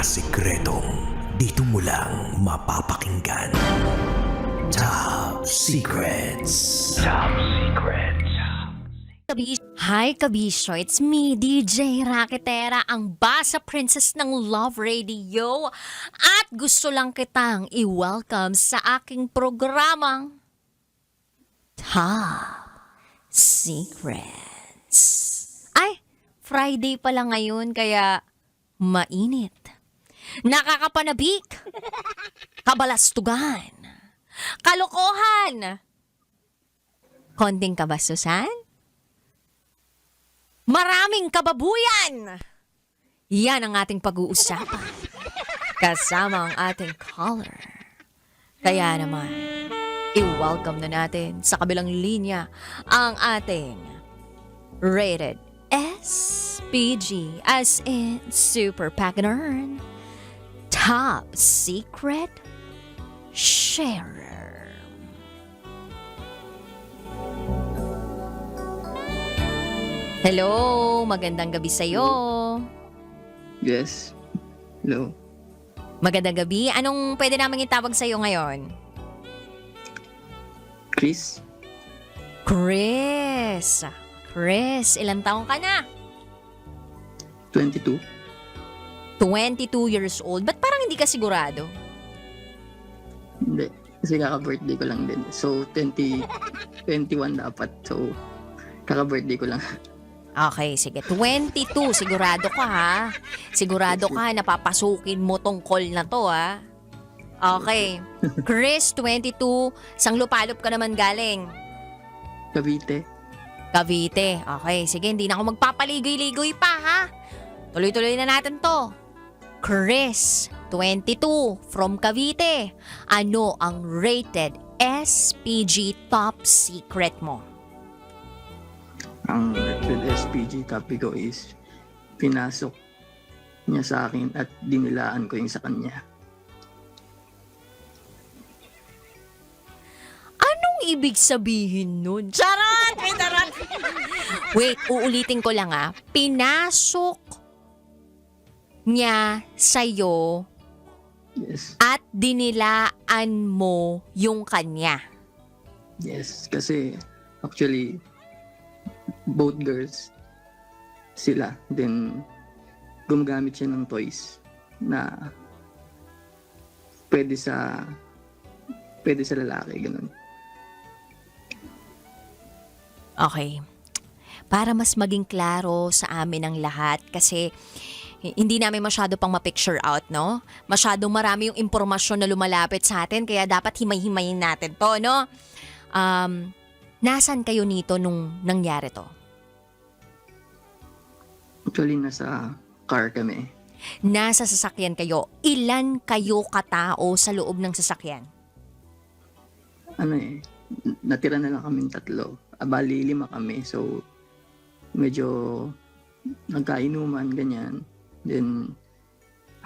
sikretong dito mo lang mapapakinggan. Top Secrets. Top Secrets. Hi Kabisyo, it's me, DJ Raketera, ang Basa Princess ng Love Radio. At gusto lang kitang i-welcome sa aking programang Top Secrets. Ay, Friday pala ngayon kaya mainit. Nakakapanabik. Kabalastugan. Kalokohan. Konting kabastusan. Maraming kababuyan! Yan ang ating pag-uusapan. Kasama ang ating caller. Kaya naman, i-welcome na natin sa kabilang linya ang ating rated SPG as in Super Pagner Top Secret Sharer. Hello, magandang gabi sa'yo. Yes. Hello. Magandang gabi. Anong pwede namin itawag sa'yo ngayon? Chris? Chris. Chris, ilang taong ka na? 22? 22 years old. Ba't parang hindi ka sigurado? Hindi. Kasi kaka-birthday ko lang din. So, 21 dapat. So, kaka-birthday ko lang. Okay, sige. 22, sigurado ka ha? Sigurado ka, napapasukin mo tong call na to ha? Okay. Chris, 22, sang lupalop ka naman galing? Cavite? Cavite. Okay, sige, hindi na ako magpapaligoy-ligoy pa ha? Tuloy-tuloy na natin to. Chris, 22, from Cavite. Ano ang rated SPG top secret mo? Ang rated SPG copy ko is pinasok niya sa akin at dinilaan ko yung sa kanya. Anong ibig sabihin nun? Charot! May charot! Wait, uulitin ko lang ah. Pinasok niya sa'yo Yes. at dinilaan mo yung kanya. Yes. Kasi, actually, both girls, sila. Then, gumagamit siya ng toys na pwede sa lalaki, ganun. Okay. Para mas maging klaro sa amin ang lahat kasi hindi namin masyado pang ma-picture out, no? Masyadong marami yung impormasyon na lumalapit sa atin kaya dapat himay-himayin natin to, no? Nasaan kayo nito nung nangyari to? Actually, nasa car kami. Nasa sasakyan kayo. Ilan kayo katao sa loob ng sasakyan? Natira na lang kaming 3. Bali, 5 kami. So, medyo nagkainuman, ganyan. Then,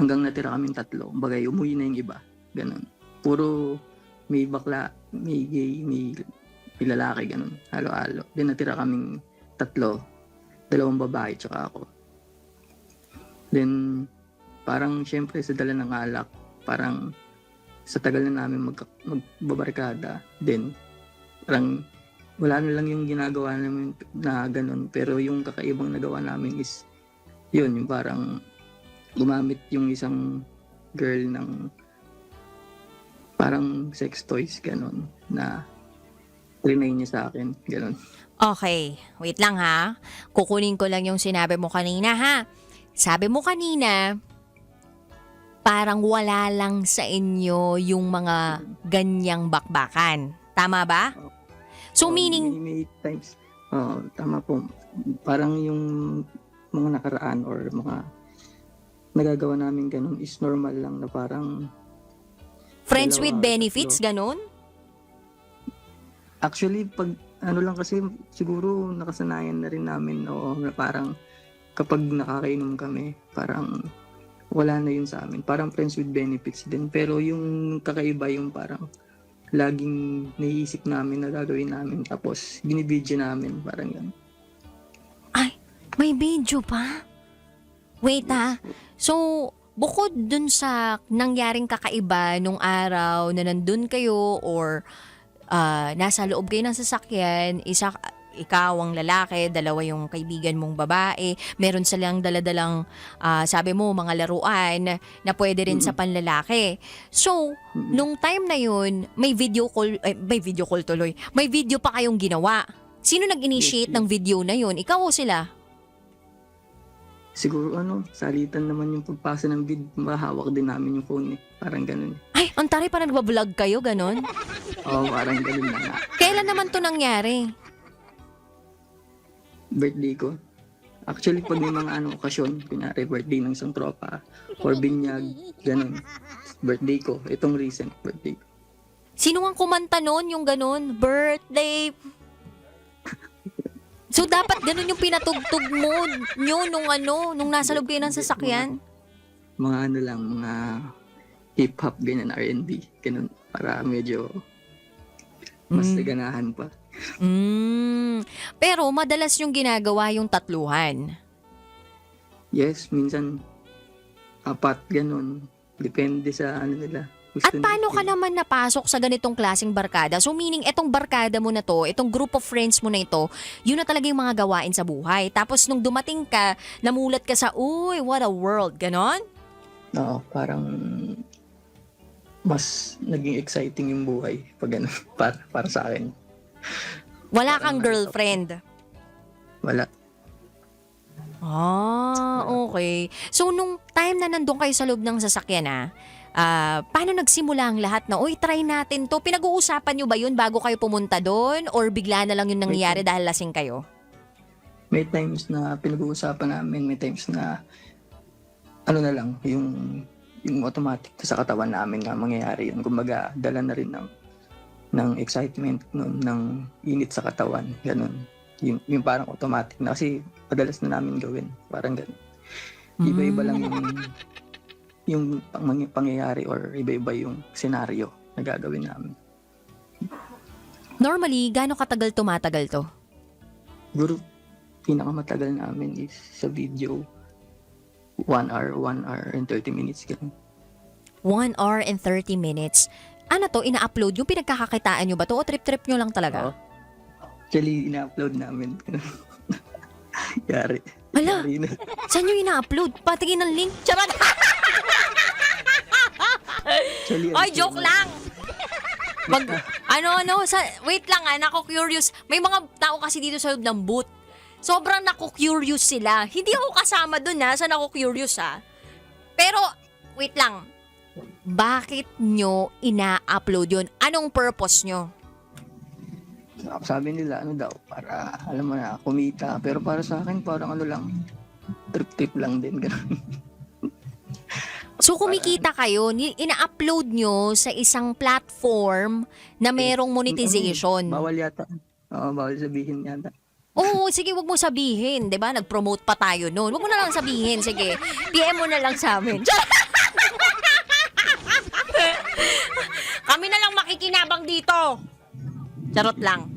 hanggang natira kaming 3. Bagay, umuwi na yung iba. Ganun. Puro may bakla, may gay, may lalaki, ganun. Halo-halo. Then, natira kaming 3. 2 babae, tsaka ako. Then, parang syempre sa dala ng alak, parang sa tagal na namin magbabarkada, then parang wala na lang yung ginagawa namin na ganun. Pero yung kakaibang nagawa namin is yun, yung parang gumamit yung isang girl ng parang sex toys, ganun, na trinay niya sa akin, ganun. Okay, wait lang ha. Kukunin ko lang yung sinabi mo kanina ha. Sabi mo kanina, parang wala lang sa inyo yung mga ganyang bakbakan. Tama ba? So meaning... May times, tama po. Parang yung mga nakaraan or mga nagagawa namin ganun is normal lang na parang... Friends with 2, benefits, 3. ganun? Actually, pag ano lang kasi siguro nakasanayan na rin namin na parang kapag nakakainom kami, parang wala na yun sa amin. Parang friends with benefits din. Pero yung kakaiba yung parang laging naiisip namin na gagawin namin tapos binibidyo namin, parang yan. Ay, may video pa? Wait ha. So, bukod dun sa nangyaring kakaiba nung araw na nandun kayo or nasa loob kayo ng sasakyan, ikaw ang lalaki, dalawa yung kaibigan mong babae, meron silang daladalang, sabi mo, mga laruan na pwede rin sa panlalaki. So, nung time na yun, may video call tuloy, may video pa kayong ginawa. Sino nag-initiate ng video na yun? Ikaw o sila? Siguro salitan naman yung pagpasa ng video, mahawak din namin yung phone eh. Parang ganun. Ay, ang taray, parang nagbablog kayo, ganon? Oo, parang ganun na nga. Kailan naman to nangyari? Birthday ko. Actually, pag may mga okasyon, kunyari birthday ng isang tropa, or binyag, ganun. Birthday ko, itong recent birthday ko. Sino ang kumanta nun, yung ganon? Birthday. So, dapat ganun yung pinatugtog mo nyo nung nasa loob kayo ng sasakyan? Mga mga hip-hop, ganyan, R&B, ganun, para medyo mas naganahan pa. Pero madalas yung ginagawa yung tatluhan. Yes, minsan, 4, ganun. Depende sa nila. At paano ka naman napasok sa ganitong klaseng barkada? So meaning, etong barkada mo na to, etong group of friends mo na ito, yun na talaga yung mga gawain sa buhay. Tapos nung dumating ka, namulat ka sa, uy, what a world, ganon? Oo, parang mas naging exciting yung buhay pag ganun, para sa akin. Wala kang girlfriend? Wala. Okay. So nung time na nandun kayo sa loob ng sasakyan paano nagsimula ang lahat na, uy, try natin to? Pinag-uusapan nyo ba yun bago kayo pumunta doon? Or bigla na lang yun nangyayari dahil lasing kayo? May times na pinag-uusapan namin, may times na na lang, yung automatic sa katawan namin na mangyayari yun. Kumbaga, dala na rin ng excitement, ng init sa katawan, ganun. Yung parang automatic na kasi madalas na namin gawin, parang ganun. Iba-iba lang yung pangyayari or iba-iba yung senaryo na gagawin namin. Normally, gaano katagal tumatagal to? Siguro, pinakamatagal namin is sa video, 1 hour and 30 minutes. Ganun. 1 hour and 30 minutes. Ano to, ina-upload? Yung pinagkakakitaan nyo ba to o trip-trip nyo lang talaga? Oo. Actually, ina-upload namin. Yari. Hala, Yari na. saan nyo ina-upload? Patingin ng link. Charot! Actually, Oy, joke lang! Wait lang nako-curious. May mga tao kasi dito sa loob ng booth. Sobrang nako-curious sila. Hindi ako kasama dun sa nako-curious Pero, wait lang. Bakit nyo ina-upload yun? Anong purpose nyo? Sabi nila, daw, para, alam mo na, kumita. Pero para sa akin, parang lang, trip-trip lang din, gano'n. So kumikita kayo, ina-upload nyo sa isang platform na merong monetization. Bawal yata. Oo, bawal sabihin yata. Oo, sige, wag mo sabihin, 'di ba? Nag-promote pa tayo noon. Wag mo na lang sabihin, sige. PM mo na lang sa amin. Kami na lang makikinabang dito. Charot lang.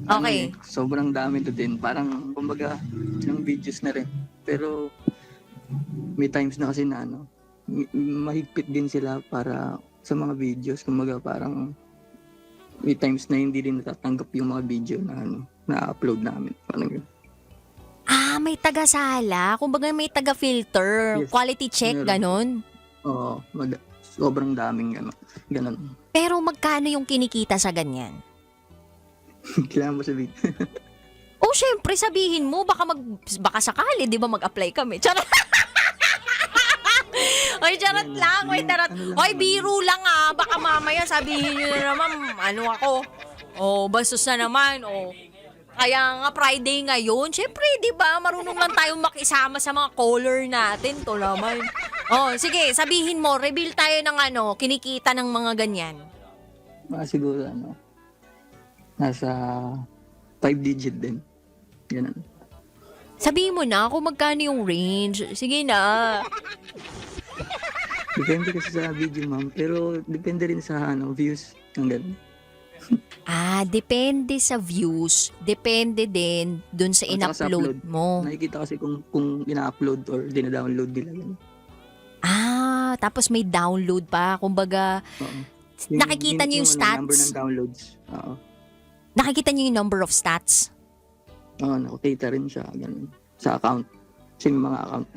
Okay. Sobrang dami to din. Parang, kumbaga, ng videos na rin. Pero, may times na kasi na mahigpit din sila para sa mga videos. Kumbaga, parang, may times na hindi rin natatanggap yung mga video na na-upload namin. Parang yun. May taga-sala. Kumbaga may taga-filter. Yes. Quality check, Meron. ganon. Oo, sobrang daming ganon. Pero magkano yung kinikita sa ganyan? Kailangan mo sabihin. Oh, syempre, sabihin mo. Baka sakali, di ba mag-apply kami? Charot. Oy, charot lang. Oy, tarot. Oy, biro lang Baka mamaya sabihin nyo na naman, ako. Bastos na naman. Kaya nga Friday ngayon. Syempre, di ba? Marunong lang tayong makisama sa mga caller natin. To naman. Sige, sabihin mo. Reveal tayo ng kinikita ng mga ganyan. Siguro, nasa 5 digit din. Ganun. Sabihin mo na kung magkano yung range. Sige na. Depende kasi sa video, ma'am. Pero depende rin sa views. Ang ganun. Depende sa views. Depende din dun sa in-upload mo. Nakikita kasi kung ina-upload or dina-download nila. Ganun. tapos may download pa. Kumbaga, Oo. nakikita niyo yung number stats? ng downloads. Oo. Nakikita niyo yung number of stats? Oo, nakikita rin siya. Ganun. Sa account. Sa mga account.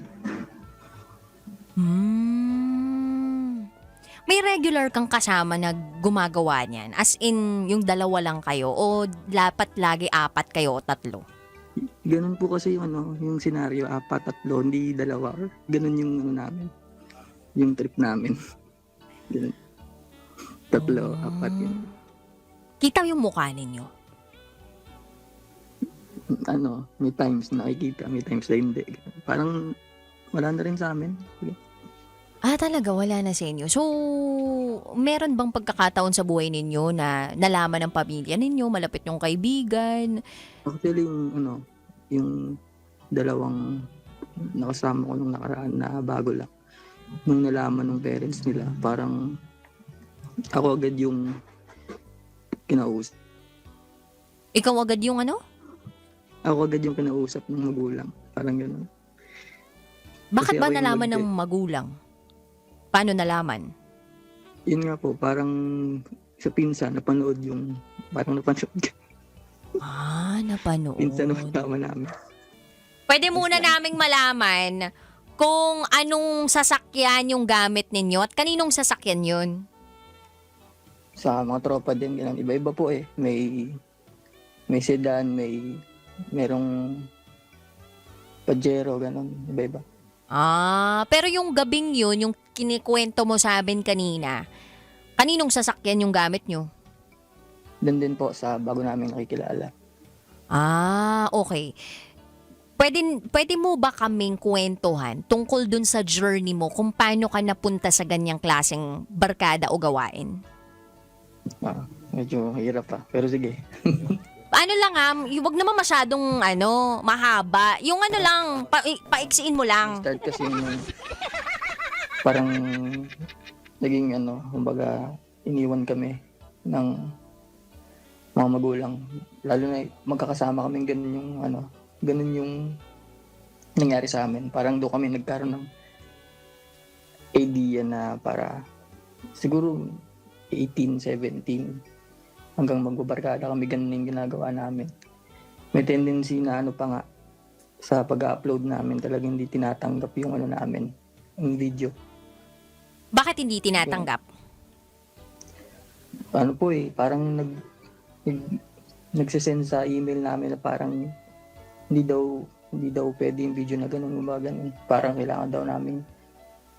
May regular kang kasama na gumagawa niyan? As in, yung dalawa lang kayo? O dapat lagi 4 kayo o 3? Ganun po kasi yung senaryo, 4, 3, hindi 2. Ganun yung namin. Yung trip namin. Ganun. 3, 4, yun. Kita yung mukha ninyo? May times na nakikita, may times na hindi. Parang wala na rin sa amin. Talaga, wala na sa inyo. So, meron bang pagkakataon sa buhay ninyo na nalaman ng pamilya ninyo, malapit yung kaibigan? Actually, yung dalawang nakasama ko nung nakaraan na bago lang. Nung nalaman ng parents nila, parang ako agad yung kinausap. Ikaw agad yung ano? Ako agad yung kinausap ng magulang. Parang gano'n. Bakit Kasi ba ako yung nalaman ng nag-get. magulang? Paano nalaman? Yun nga po, parang sa pinsan, napanood yung, parang napanood Napanood. pinsan ng tama namin. Pwede muna naming malaman kung anong sasakyan yung gamit ninyo at kaninong sasakyan yun? Sa mga tropa din, gano'n. Iba-iba po eh. May sedan, merong Pajero, gano'n. Iba-iba. Pero yung gabing yun, yung kinikwento mo sa amin kanina, kaninong sasakyan yung gamit nyo? Doon din po sa bago namin nakikilala. Okay. Pwede mo ba kaming kwentuhan tungkol dun sa journey mo kung paano ka napunta sa ganyang klaseng barkada o gawain? Medyo hirap pa. Pero sige. Ano lang wag naman masyadong mahaba. Yung lang, paiksiin mo lang. Start kasi parang naging kumbaga iniwan kami ng mga magulang. Lalo na magkakasama kami, ganun yung nangyari sa amin. Parang doon kami nagkaroon ng idea na para siguro 18, 17 hanggang magbabarkada kami, ganun yung ginagawa namin. May tendency na pa nga sa pag-upload namin talagang hindi tinatanggap yung namin, yung video. Bakit hindi tinatanggap? Parang nagsisend sa email namin na parang hindi daw pwede yung video na ganun, ganun. Parang kailangan daw namin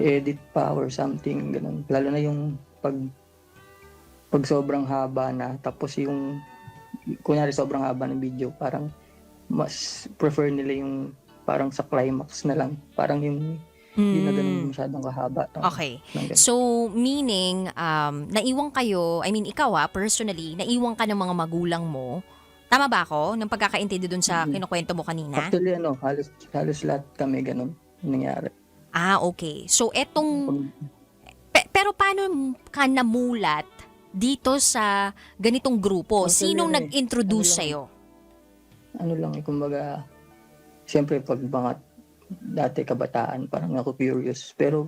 edit pa or something, ganun. Lalo na yung pag sobrang haba na, tapos yung kunyari sobrang haba ng video, parang mas prefer nila yung parang sa climax na lang. Parang yung hindi na ganun masyadong kahaba. Okay. So, meaning, naiwan kayo, ikaw personally, naiwan ka ng mga magulang mo. Tama ba ako? Ng pagkakaintindi dun sa kinukwento mo kanina? Actually, halos lahat kami ganun nangyari. Okay. So, pero paano ka namulat dito sa ganitong grupo? Actually, Sinong nag-introduce sa'yo? Kumbaga, siyempre pag mga dati kabataan, parang ako curious. Pero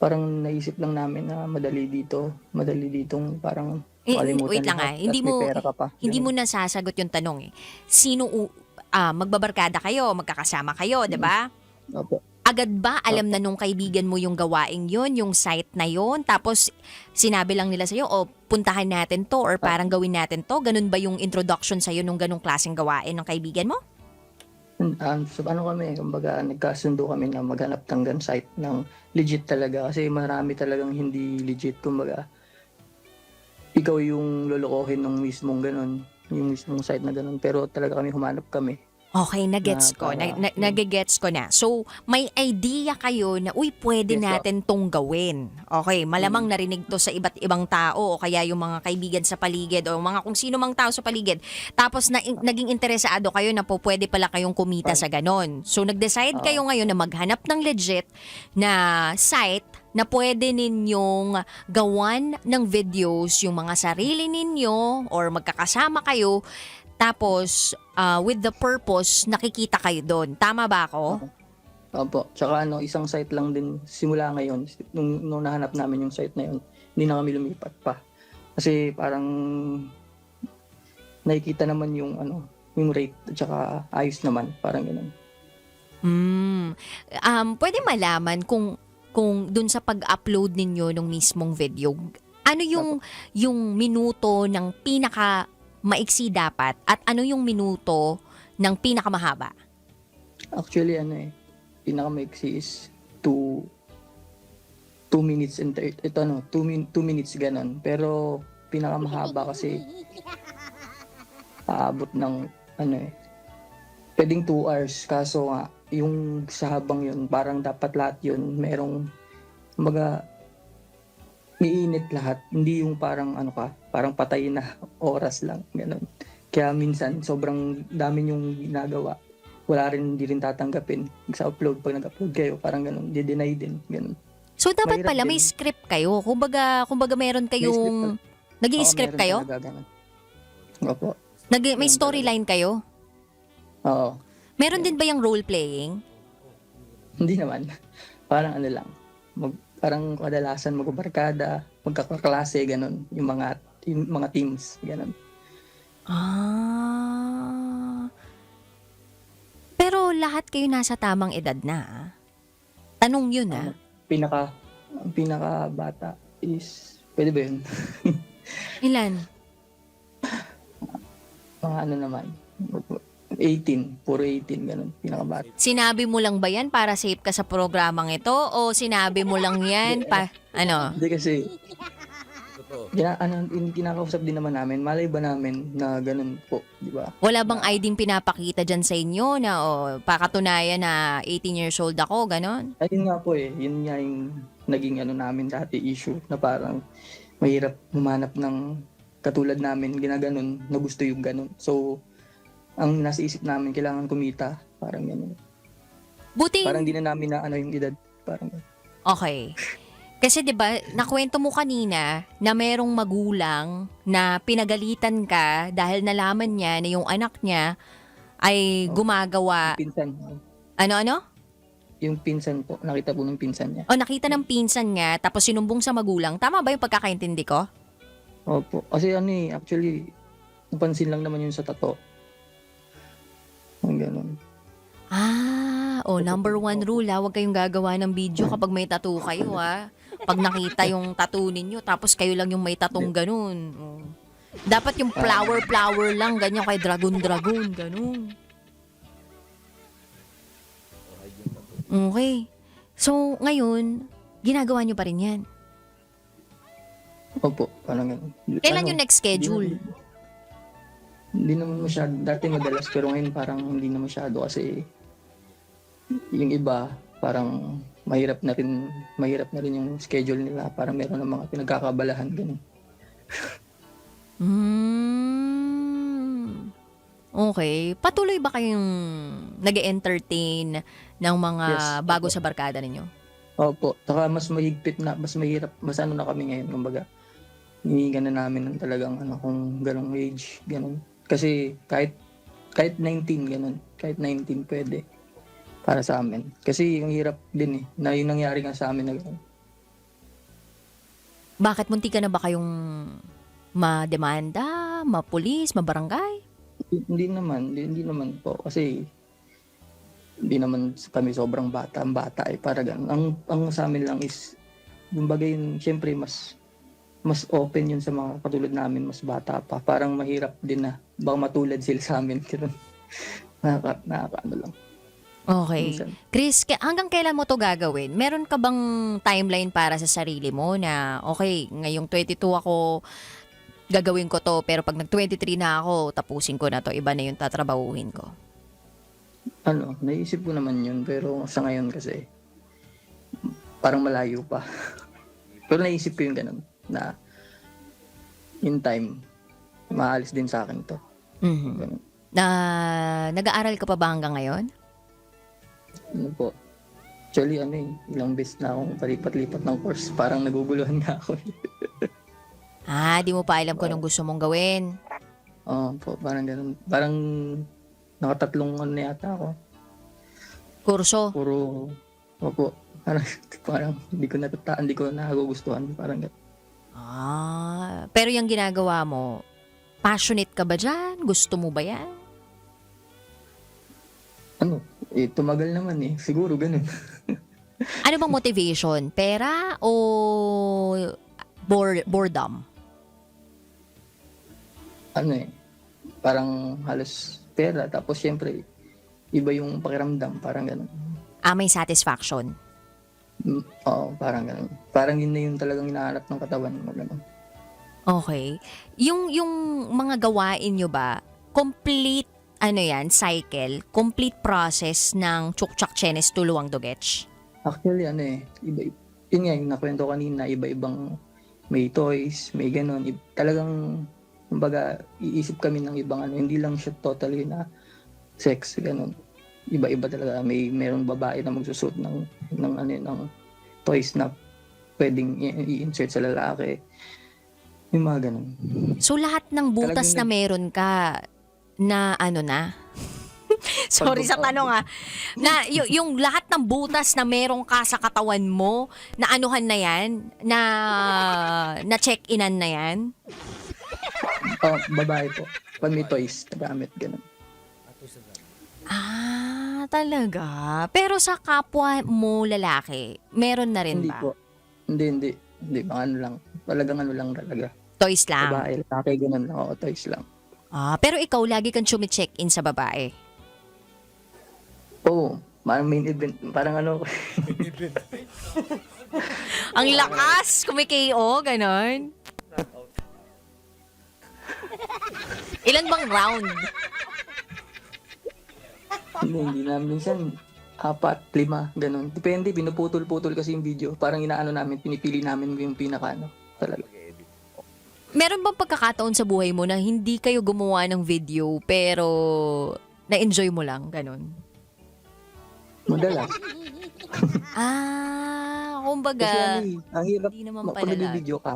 parang naisip lang namin na madali ditong parang makalimutan. Wait lang Hindi mo nasasagot yung tanong eh. Sino magbabarkada kayo, magkakasama kayo, 'di ba? Opo. Agad ba alam na nung kaibigan mo yung gawaing yun, yung site na yun? Tapos sinabi lang nila sa'yo, puntahan natin to or parang gawin natin to? Ganun ba yung introduction sa'yo nung ganung klaseng gawain ng kaibigan mo? So kami, kumbaga nagkasundo kami na maghanap ng site ng legit talaga. Kasi marami talagang hindi legit. Kumbaga, ikaw yung lolokohin ng mismong ganun, yung mismong site na ganun. Pero talaga humanap kami. Okay, nagets ko. Nagigets ko na. So, may idea kayo na, pwede Yes, natin tong gawin. Okay, malamang narinig to sa iba't ibang tao o kaya yung mga kaibigan sa paligid o mga kung sino mang tao sa paligid. Tapos, naging interesado kayo na pwede pala kayong kumita sa ganon. So, nag-decide kayo ngayon na maghanap ng legit na site na pwede ninyong gawan ng videos yung mga sarili ninyo or magkakasama kayo. Tapos, with the purpose, nakikita kayo doon. Tama ba ako? Opo. Tsaka isang site lang din simula ngayon. Nung nahanap namin yung site na yun, hindi na kami lumipat pa. Kasi parang nakikita naman yung rate at saka ayos naman, parang gano'n. Pwede malaman kung dun sa pag-upload ninyo ng mismong video, ano yung minuto ng pinaka maiksi dapat at ano yung minuto ng pinakamahaba? Actually, pinaka-maiksi is 2 minutes and 2 minutes gano'n. Pero pinakamahaba kasi aabot ng pwedeng 2 hours. Kaso nga, yung sa habang yun, parang dapat lahat yun, merong, kumbaga, miinit lahat. Hindi yung parang parang patay na oras lang, gano'n. Kaya minsan, sobrang dami yung ginagawa. Hindi rin tatanggapin. Sa upload, pag nag-upload kayo, parang gano'n, di-deny din, gano'n. So dapat Mahirap pala may din. script kayo. Kumbaga meron kayong nag-i-script Oo, meron kayo? talaga gano'n. Opo. May meron storyline kayo? Oo. Meron din ba yung role playing? Hindi naman. Parang lang. Parang kadalasan magbabarkada, magkakaklase, gano'n. Yung mga teams, gano'n. Pero lahat kayo nasa tamang edad na. Tanong yun Ang pinaka-bata is, pwede ba yun? Ilan? Mga naman, 18, puro 18, gano'n. Pinaka-bata. Sinabi mo lang ba yan para safe ka sa programang ito? O sinabi mo lang yan Hindi kasi, kinakausap din naman namin. Malay ba namin na gano'n po, di ba? Wala bang ID pinapakita dyan sa inyo na pakatunayan na 18 years old ako, ganon? Ayun nga po yun nga yung naging namin dati issue na parang mahirap humanap ng katulad namin ginaganon na gusto yung ganon. So, ang nasa isip namin kailangan kumita, parang gano'n. Buti, Parang di na namin na yung edad, parang gano'n. okay. Kasi 'di ba, nakwento mo kanina na merong magulang na pinagalitan ka dahil nalaman niya na yung anak niya ay gumagawa Pinsan. ano? Yung pinsan po, nakita po ng pinsan niya. O nakita ng pinsan niya tapos sinumbong sa magulang. Tama ba yung pagkakaintindi ko? Opo. Kasi actually, napansin lang naman yun sa tato. Ang gano'n. Number 1 rule huwag kayong gagawa ng video kapag may tattoo kayo Pag nakita yung tattoo ninyo tapos kayo lang yung may tatong ganun. Dapat yung flower lang, ganyan kay dragon, ganun. Okay. So, ngayon, ginagawa nyo pa rin yan. Opo, parang gano'n. Kailan yung next schedule? Hindi naman masyado. Dati madalas, pero ngayon parang hindi na masyado kasi yung iba, parang mahirap na rin yung schedule nila. Parang meron ng mga pinagkakabalahan, gano'n. Okay. Patuloy ba kayong nag-entertain ng mga Yes, bago opo. sa barkada ninyo? Opo, saka mas mahigpit na, mas mahirap, mas na kami ngayon, kumbaga. Hinihingan na namin ng talagang kung ganong age, ganon. Kasi kahit 19, ganon. Kahit 19 pwede para sa amin. Kasi yung hirap din na yung nangyari nga sa amin na ganon. Bakit munti ka na ba kayong mademanda, mapulis, mabarangay? Hindi naman po. Kasi hindi naman kami sobrang bata. Ang bata para ganon. Ang sa amin lang is, kumbaga yun, syempre mas open yun sa mga katulad namin, mas bata pa. Parang mahirap din na baka matulad sila sa amin. Nakakaano lang. Okay. Minsan. Chris, hanggang kailan mo to gagawin? Meron ka bang timeline para sa sarili mo na, okay, ngayong 22 ako, gagawin ko to, pero pag nag-23 na ako, tapusin ko na to, iba na yung tatrabahuhin ko? Naisip ko naman yun, pero sa ngayon kasi, parang malayo pa. Pero naisip ko yung ganun, na in time, maalis din sa akin to. Mhm. Ganun. Nag-aaral ka pa ba hanggang ngayon? Ano po? Actually, ilang beses na akong palipat-lipat ng course. Parang naguguluhan nga ako. Di mo pa alam kung anong gusto mong gawin. Oo po, parang ganun. Parang nakatatlong na yata ako. Kurso. Puro, opo, parang, parang hindi ko nagugustuhan. Parang Pero yung ginagawa mo, passionate ka ba dyan? Gusto mo ba yan? tumagal naman eh. Siguro ganun. Ano bang motivation? Pera o boredom? Parang halos pera. Tapos syempre, iba yung pakiramdam. Parang ganun. May satisfaction. Oo, parang ganun. Parang yun na yung talagang hinahanap ng katawan mo. Ganun. Okay. Yung mga gawain nyo ba, complete, cycle, complete process ng Chukchak Chenes Tuluwang Dugets? Actually, yun nga yung nakwento kanina, iba-ibang may toys, may ganun. Talagang, kumbaga, iisip kami ng ibang hindi lang siya totally na sex, ganun. Iba-iba talaga. Merong babae na magsusot ng toys na pwedeng i-insert sa lalaki. Yung mga ganun. So lahat ng butas na meron ka na sorry sa tanong na yung lahat ng butas na meron ka sa katawan mo na anuhan na yan, na check-inan na yan? Babae po. Pag may toys na gamit, ganun. Talaga? Pero sa kapwa mo lalaki, meron na rin Hindi ba? po. Hindi. Mga lang. Talagang lang talaga. Toys lang? Babae, lalaki, ganun lang. Oo, toys lang. Pero ikaw, lagi kang chumi-check-in sa babae. Oo. Main event. Parang Ang lakas! Kumi-KO, ganon. Ilan bang round? Hindi namin minsan 4, 5, ganun. Depende, pinuputol-putol kasi yung video. Parang namin, pinipili namin yung pinaka talaga. Meron bang pagkakataon sa buhay mo na hindi kayo gumawa ng video pero na-enjoy mo lang, ganun? Madalas. Kumbaga, Kasi ang hirap, hindi naman pag pala nag-video ka,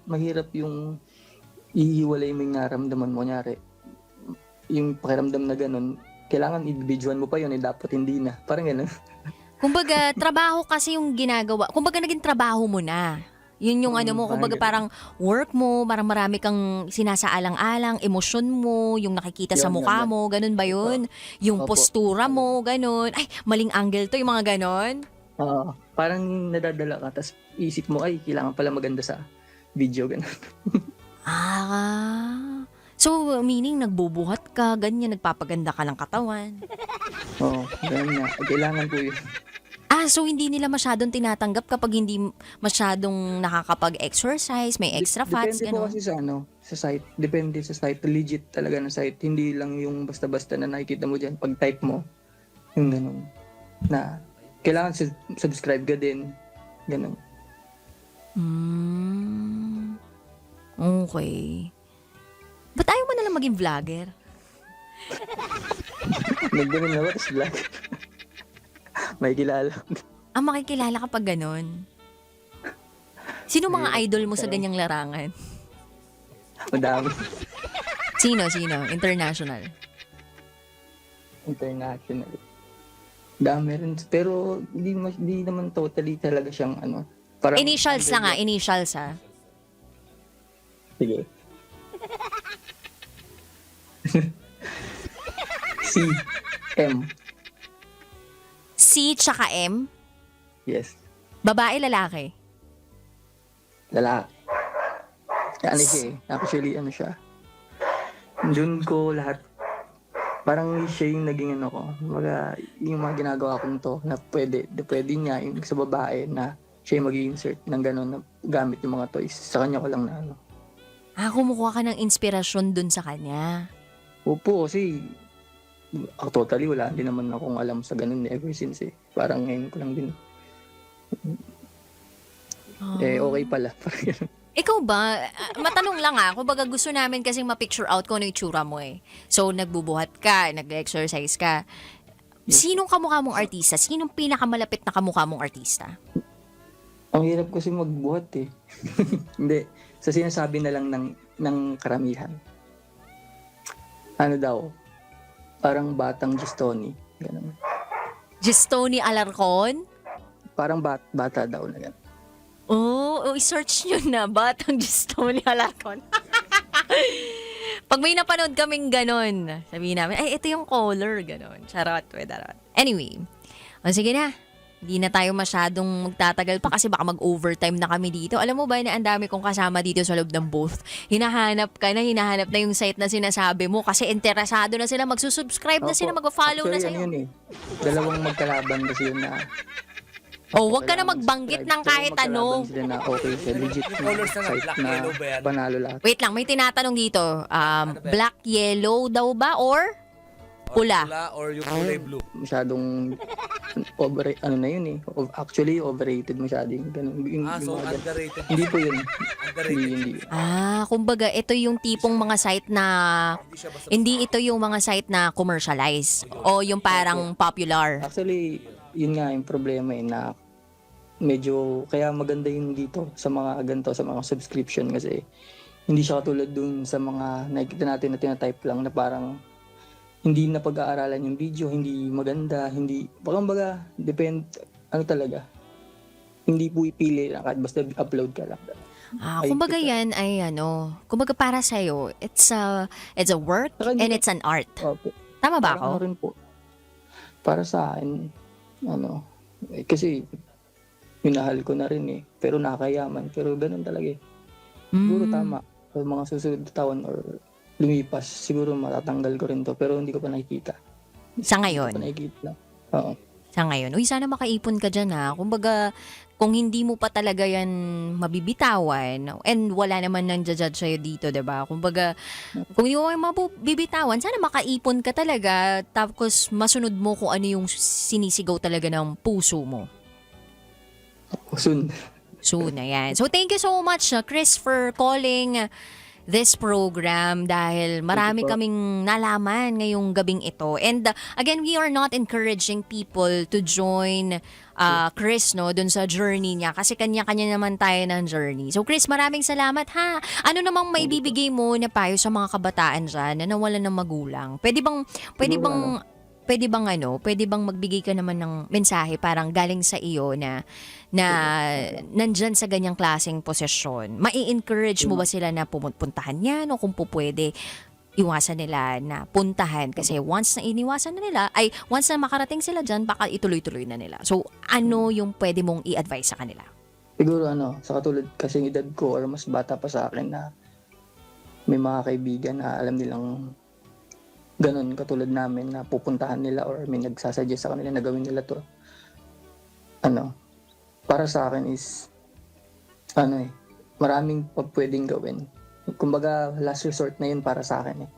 mahirap yung ihiwalay mo yung naramdaman mo. Nyari, yung pakiramdam na ganun, kailangan i-videoan mo pa yun, dapat hindi na. Parang ganun. kumbaga, trabaho kasi yung ginagawa. Kumbaga, naging trabaho mo na. Yun yung mo, kumbaga parang work mo, parang marami kang sinasaalang-alang, emosyon mo, yung nakikita sa mukha mo, ganun ba yun? Yung postura mo, ganun. Ay, maling angle to, yung mga ganun. Parang nadadala ka, tapos isip mo, ay, kailangan pala maganda sa video, ganun. So, meaning nagbubuhat ka, ganyan, nagpapaganda ka ng katawan. Oo, ganun nga. Kailangan po yun. So hindi nila masyadong tinatanggap kapag hindi masyadong nakakapag-exercise, may extra fats, Depende po gano'n. kasi sa site. Depende sa site. Legit talaga ng site. Hindi lang yung basta-basta na nakikita mo dyan. Pag type mo, yung gano'n. Na, kailangan subscribe ka din. Gano'n. Okay. Ba't ayaw mo nalang maging vlogger? Nagganun na ba? Tapos vlog. May kilala. Makikilala ka pag gano'n. Sino mga idol mo sa ganyang larangan? Madami. Sino? International? International. Dami rin. Pero hindi naman totally talaga siyang Parang, Initials lang initials Sige. C.M. C tsaka M? Yes. Babae, lalaki? Lalaki. Siya eh. Actually, siya. Doon ko lahat. Parang siya yung naging ko. Yung mga ginagawa kong to na pwede niya yung sa babae na siya yung mag-insert ng gano'n na gamit yung mga toys. Sa kanya ko lang na Kumukuha ka ng inspirasyon dun sa kanya. Opo, kasi totally wala din naman akong alam sa ganun ever since eh. Parang ngayon ko lang din. Okay pala. Ikaw ba, matanong lang kumbaga gusto namin kasing ma-picture out kung ano yung itsura mo eh. So, nagbubuhat ka, nag-exercise ka. Sinong kamukha mong artista? Sinong pinakamalapit na kamukha mong artista? Ang hirap kasi magbuhat eh. Hindi. Sa sinasabi na lang ng karamihan. Daw? Parang batang Gistoni. Ganun. Gistoni Alarcon? Parang bata daw na gano'n. Oh, i-search nyo na. Batang Gistoni Alarcon. Pag may napanood kaming ganon, sabihin namin, ay, ito yung color, ganon. Charot, wedarot. Anyway, sige na. Hindi na tayo masyadong magtatagal pa kasi baka mag-overtime na kami dito. Alam mo ba na ang dami kong kasama dito sa loob ng booth? Hinahanap na yung site na sinasabi mo kasi interesado na sila, magsusubscribe na sila, mag-follow na Actually, sa'yo. yun eh. Dalawang magkalaban kasi yun na Oh, wag ka na magbanggit ng kahit ano. Sila na okay siya, legit Yung na colors na site black, na yellow ba yan? panalo lahat. Wait lang, may tinatanong dito. ba yan? Black, yellow daw ba or pula? Or yung kulay blue. Masyadong ano na yun eh. Actually, overrated masyado yung ganun. So mga ganun. underrated. Hindi po yun. Underrated. Hindi. Kumbaga, ito yung tipong mga site na Hindi siya basta hindi ito yung mga site na commercialize o yung parang popular. Actually, yun nga yung problema eh, na medyo, kaya maganda yung dito sa mga ganito, sa mga subscription kasi hindi siya katulad dun sa mga nakikita natin na tinatype lang na parang hindi na pag-aaralan yung video, hindi maganda, hindi, baga, ano talaga, hindi po ipili lang kahit basta upload ka lang. Ay, Kumbaga kita. yan ay kumbaga para sa'yo, it's a work Saka and hindi- it's an art. Opo. Tama ba Parang ako? ano rin po, para sa akin, kasi minahal ko na rin eh, pero nakakayaman, pero ganun talaga eh. Siguro Mm. tama, sa mga susunod na taon or lumipas, siguro matatanggal ko rin to, pero hindi ko pa nakikita. Sa Hindi ko ngayon. pa nakikita. Oo. Sa ngayon. Uy, sana makaipon ka dyan ha. Kumbaga, kung hindi mo pa talaga yan mabibitawan, and wala naman nang judge sa'yo dito, diba? Kumbaga, kung hindi mo mabibitawan, sana makaipon ka talaga, tapos masunod mo kung ano yung sinisigaw talaga ng puso mo. Soon. Soon na yan. So, thank you so much, Chris, for calling this program dahil marami po. kaming nalaman ngayong gabing ito. And again, we are not encouraging people to join Chris dun sa journey niya kasi kanya-kanya naman tayo ng journey. So Chris, maraming salamat ha. Ano namang maibibigay mo na payo sa mga kabataan dyan na nawalan ng magulang? Pwede bang magbigay ka naman ng mensahe parang galing sa iyo na nandyan sa ganyang klaseng posisyon? Mai-encourage mo ba sila na pumuntahan yan o kung pwede iwasan nila na puntahan kasi once na iniwasan na nila once na makarating sila dyan baka ituloy-tuloy na nila. So ano yung pwede mong i-advise sa kanila? Siguro sa katulad kasing edad ko or mas bata pa sa akin na may mga kaibigan na alam nilang ganun katulad namin na pupuntahan nila or may nagsasuggest sa kanila na gawin nila to. Para sa akin is maraming pwedeng gawin. Kumbaga last resort na yun para sa akin eh.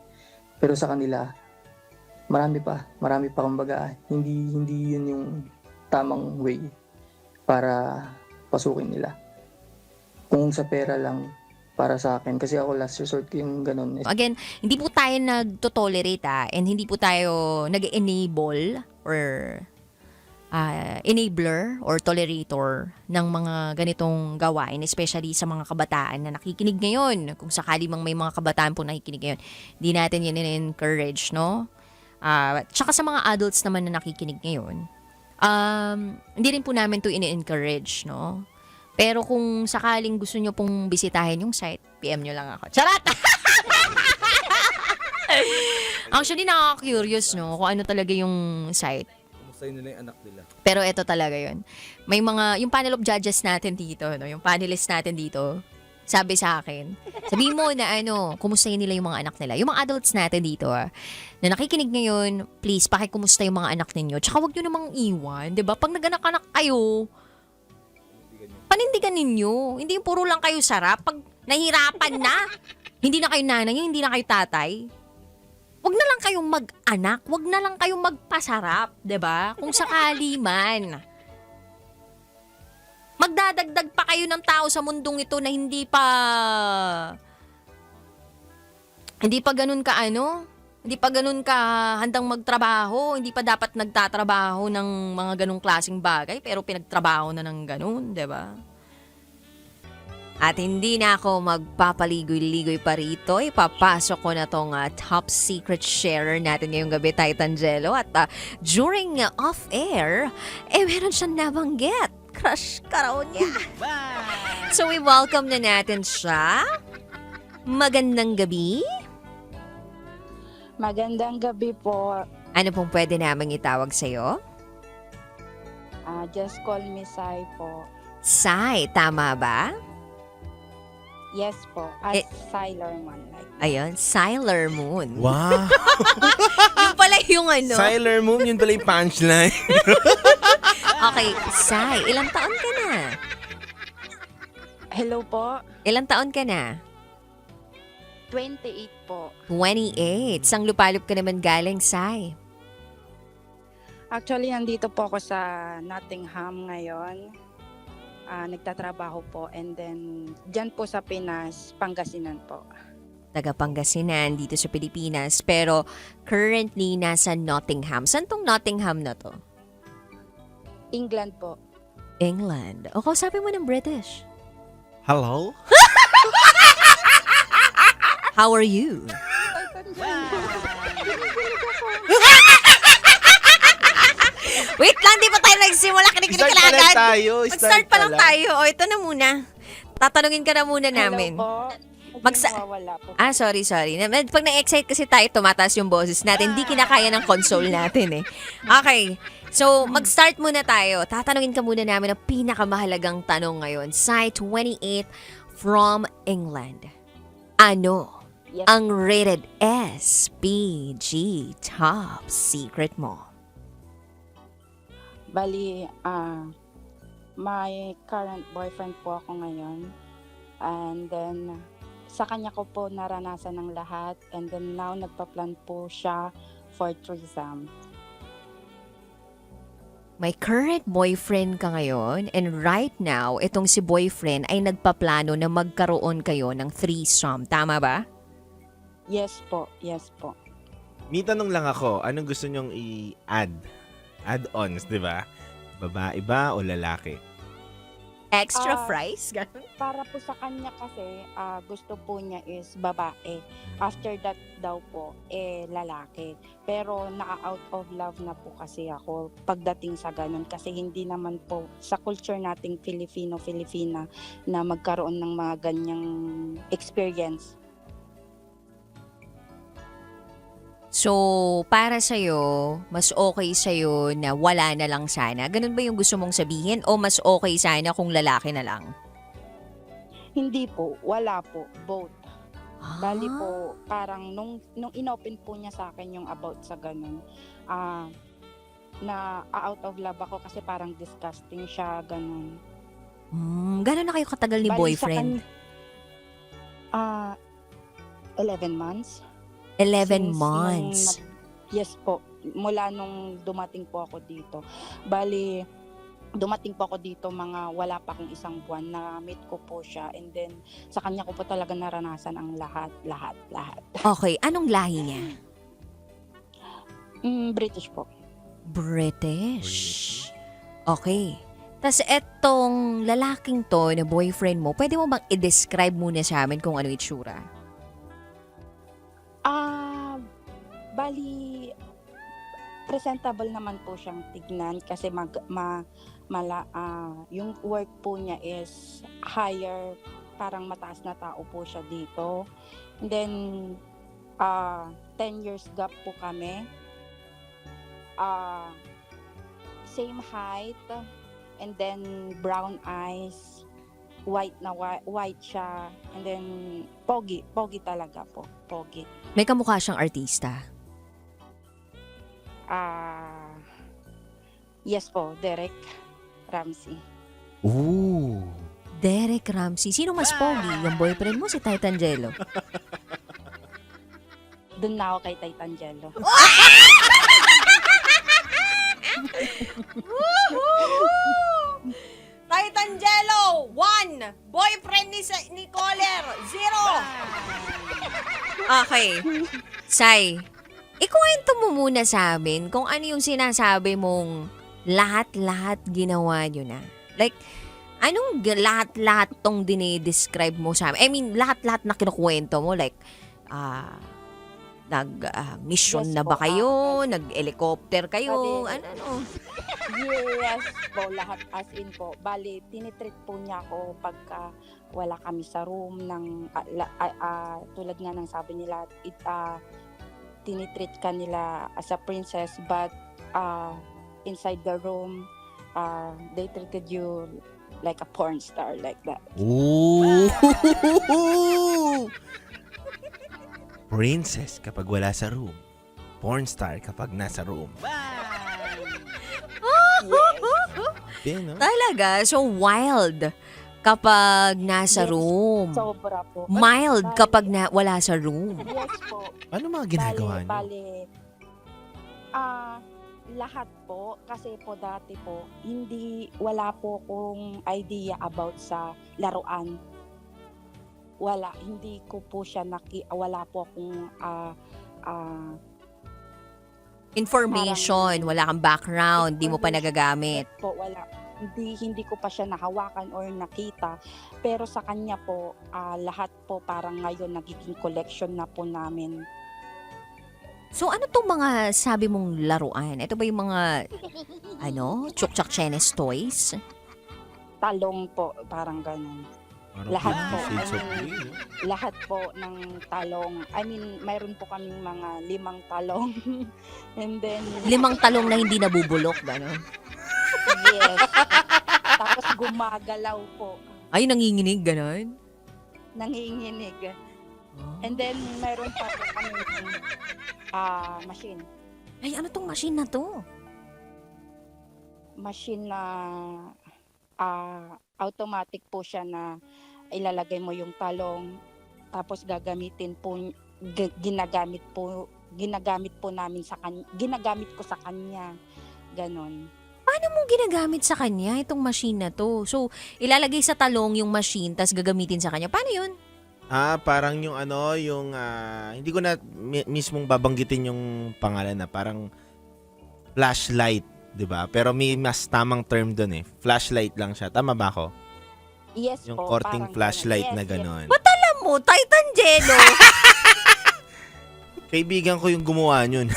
Pero sa kanila marami pa kumbaga hindi yun yung tamang way para pasukin nila. Kung sa pera lang para sa akin kasi ako last resort ko yung ganun. Again, hindi po tayo nagto-tolerate and hindi po tayo nag-enable or enabler or tolerator ng mga ganitong gawain, especially sa mga kabataan na nakikinig ngayon. Kung sakali mang may mga kabataan po nakikinig ngayon, hindi natin yun in-encourage, no? Tsaka sa mga adults naman na nakikinig ngayon, hindi rin po namin to in-encourage, no? Pero kung sakaling gusto nyo pong bisitahin yung site, PM nyo lang ako. Charot! Actually, nakaka-curious, no? Kung ano talaga yung site. Kumustahin nila yung anak nila. Pero ito talaga yun. May mga, yung panel of judges natin dito, no? Yung panelists natin dito, sabi sa akin, sabihin mo na kumustahin nila yung mga anak nila. Yung mga adults natin dito, na nakikinig ngayon, please, pakikumusta yung mga anak ninyo. Tsaka wag nyo namang iwan, di ba? Pag nag-anak-anak kayo, panindigan ninyo. Hindi yung puro lang kayo sarap. Pag nahirapan na, hindi na kayo nanay, hindi na kayo tatay. Wag na lang kayong mag-anak, wag na lang kayong magpasarap, 'di ba? Kung sakali man. Magdadagdag pa kayo ng tao sa mundong ito na hindi pa ganun ka handang magtrabaho, hindi pa dapat nagtatrabaho ng mga ganung klaseng bagay pero pinagtrabaho na ng ganun, 'di ba? At hindi na ako magpapaligoy-ligoy pa rito. Ipapasok ko na tong top secret sharer natin ngayong gabi, Titangelo. At during off-air, meron siyang nabanggit. Crush ka raw niya. So we welcome na natin siya. Magandang gabi. Magandang gabi po. Ano pong pwede namang itawag sa'yo? Just call me Sai po. Sai, tama ba? Yes po. As Sailor Man. Like, Ayun, Sailor Moon. Wow! Yung pala yung ano. Sailor Moon, yun pala yung punchline. Okay, Sai, ilang taon ka na? hello po. Ilang taon ka na? 28 po. 28. Sang lupalop ka naman galing, Sai. Actually, nandito po ako sa Nottingham ngayon. Nagtatrabaho po. And then, dyan po sa Pinas, Pangasinan po. Taga Pangasinan, dito sa Pilipinas. Pero currently nasa Nottingham. Saan tong Nottingham na to? England po. England. O, kausapin mo ng British. Hello? How are you? Wait lang, di pa tayo nagsimula. Kinikinig ka Start na pa lang agad. tayo. Mag-start pa lang tayo. O, ito na muna. Tatanungin ka na muna namin. Hello po. Wala po. Sorry. Pag na-excite kasi tayo, tumataas yung boses natin. Hindi kinakaya ng console natin eh. Okay. So, mag-start muna tayo. Tatanungin ka muna namin ang pinakamahalagang tanong ngayon. Site 28 from England. Ano Yes. ang rated S, P, G, top secret mo? Bali, my current boyfriend po ako ngayon. And then, sa kanya ko po naranasan ng lahat. And then now, nagpa-plan po siya for threesome. May current boyfriend ka ngayon and right now, itong si boyfriend ay nagpaplano na magkaroon kayo ng threesome. Tama ba? Yes po. May tanong lang ako, anong gusto nyong i-add? Add-ons, di ba? Babae ba o lalaki? Extra Ah, fries? Ganun? Para po sa kanya kasi, gusto po niya is babae. After that daw po, lalaki. Pero na-out of love na po kasi ako pagdating sa ganun. Kasi hindi naman po sa culture nating Filipino-Filipina na magkaroon ng mga ganyang experience. So, para sa'yo, mas okay sa'yo na wala na lang sana? Ganun ba yung gusto mong sabihin? O mas okay sana kung lalaki na lang? Hindi po, wala po, both. Bali Ah. po, parang nung inopen po niya sa akin yung about sa ganun, na out of love ako kasi parang disgusting siya, ganun. Gano'n na kayo katagal ni Bali sa boyfriend? 11 months. 11 Since months. Yes po, mula nung dumating po ako dito. Bali, dumating po ako dito mga wala pa akong isang buwan na meet ko po siya and then sa kanya ko po talaga naranasan ang lahat. Okay, anong lahi niya? British po. British. Okay. Tas etong lalaking to na boyfriend mo, pwede mo bang i-describe muna sa amin kung ano itsura? Bali, presentable naman po siyang tignan kasi yung work po niya is higher, parang mataas na tao po siya dito. And then, 10 years gap po kami. Same height, and then brown eyes, white siya, and then pogi talaga po, pogi. May kamukha siyang artista. Yes po, Derek Ramsey. Ooh! Derek Ramsey. Sino mas pogi? Yung boyfriend mo, si Titangelo. Doon na ako kay Titangelo. Titangelo, 1. Boyfriend ni Coller, 0. Okay. Sai, ikuwento mo muna sa amin kung ano yung sinasabi mong lahat-lahat ginawa nyo na. Like, Anong lahat-lahat tong dinidescribe mo sa amin? I mean, lahat-lahat na kinukwento mo, like, mission Yes na ba po, kayo? Nag-helicopter kayo? Pwede. Ano? Yes po, lahat as in po. Bali, tinitreat po niya ako pagka wala kami sa room ng tulad nga ng sabi nila, tinitreat ka nila as a princess, but inside the room, they treated you like a porn star, like that. Ooh! Princess kapag wala sa room. Porn star kapag nasa room. Di, no? Talaga? So, wild kapag nasa Yes. room. Sobra po. Mild kapag wala sa room. Yes po. Ano mga ginagawa niyo? Bali, lahat po, kasi po dati po, wala po akong idea about sa laruan. Wala, hindi ko po siya wala po akong Information, wala kang background, di mo pa nagagamit. po, wala. Hindi ko pa siya nahawakan or nakita. Pero sa kanya po, lahat po parang ngayon nagiging collection na po namin. So, ano tong mga sabi mong laruan? Ito ba yung mga, Chukchak Chenes toys? Talong po, parang ganun. Parang Lahat po. Shades of I mean, Grey, no? Lahat po ng talong. I mean, mayroon po kaming mga 5 talong. And then, 5 talong na hindi nabubulok, gano'n? yes. Tapos gumagalaw po. Ay, nanginginig, gano'n? Nanginginig. And then, mayroon pa po kami machine. Ay, ano tong machine na to? Machine na automatic po siya na ilalagay mo yung talong, tapos ginagamit po namin ginagamit ko sa kanya. Ganon. Paano mo ginagamit sa kanya itong machine na to? So, ilalagay sa talong yung machine, tas gagamitin sa kanya. Paano yun? Parang yung hindi ko na mismong babanggitin yung pangalan na parang flashlight, 'di ba? Pero may mas tamang term doon eh. Flashlight lang siya. Tama ba ako? Yes Yung po. korting parang flashlight ganon. na Yes, ganon. Alam mo, Titan Jello. Kaibigan ko yung gumawa yun.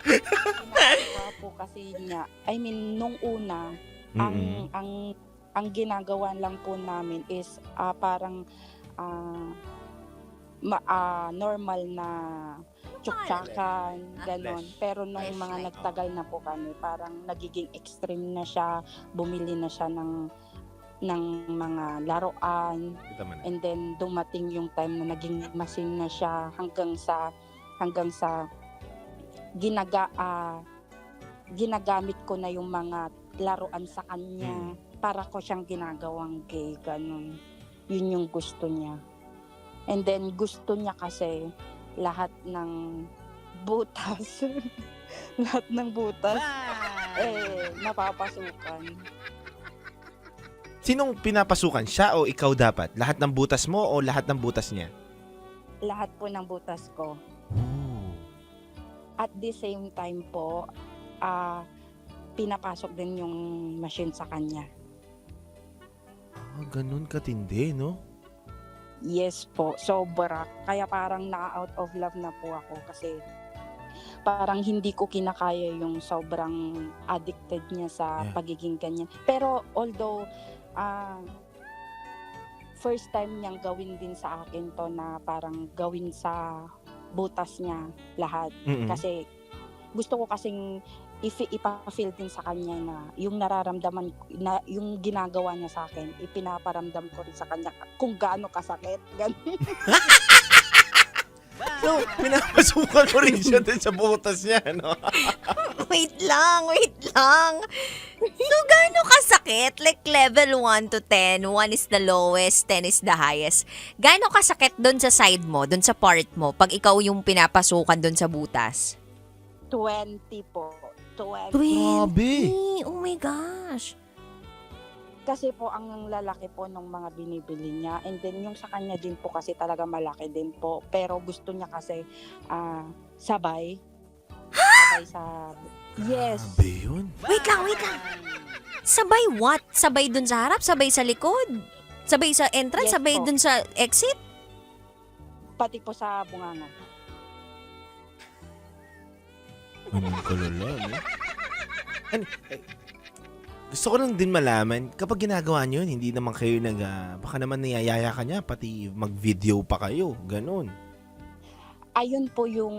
Ginagawa po kasi niya. I mean, nung una, ang ginagawa lang po namin is parang normal na tsuktsakan, ganon. Pero nung Flashlight. mga nagtagal na po kami, parang nagiging extreme na siya, bumili na siya ng mga laruan, Kita mo na. and then dumating yung time na naging machine na siya hanggang sa ginagamit ko na yung mga laruan sa kanya para ko siyang ginagawang gay, ganun. Yun yung gusto niya. And then gusto niya kasi lahat ng butas napapasukan. Sinong pinapasukan? Siya o ikaw dapat? Lahat ng butas mo o lahat ng butas niya? Lahat po ng butas ko. At the same time po, pinapasok din yung machine sa kanya. Ganun katindi, no? Yes po, sobra. Kaya parang na-out of love na po ako kasi parang hindi ko kinakaya yung sobrang addicted niya sa pagiging ganyan. Pero although first time niyang gawin din sa akin to na parang gawin sa butas niya lahat. Kasi gusto ko kasing ipa-feel din sa kanya na yung nararamdaman na yung ginagawa niya sa akin, ipinaparamdam ko rin sa kanya kung gaano kasakit. Ganun. So, pinapasukan mo rin siya din sa butas niya, no? Wait lang. So, gaano kasakit? Like level 1 to 10, 1 is the lowest, 10 is the highest. Gaano kasakit doon sa side mo, doon sa part mo, pag ikaw yung pinapasukan doon sa butas? 20 po. 20. Grabe. Oh my gosh. Kasi po ang lalaki po ng mga binibili niya, and then yung sa kanya din po kasi talaga malaki din po, pero gusto niya kasi sabay sa yes. Grabe yun. Wait lang. Sabay what? Sabay dun sa harap? Sabay sa likod? Sabay sa entrance? Yes Sabay po. dun sa exit? Pati po sa bunganga. Anong kulolo, no? Gusto ko lang din malaman, kapag ginagawa nyo yun, hindi naman kayo baka naman niyayaya ka niya, pati mag-video pa kayo, ganun. Ayun po yung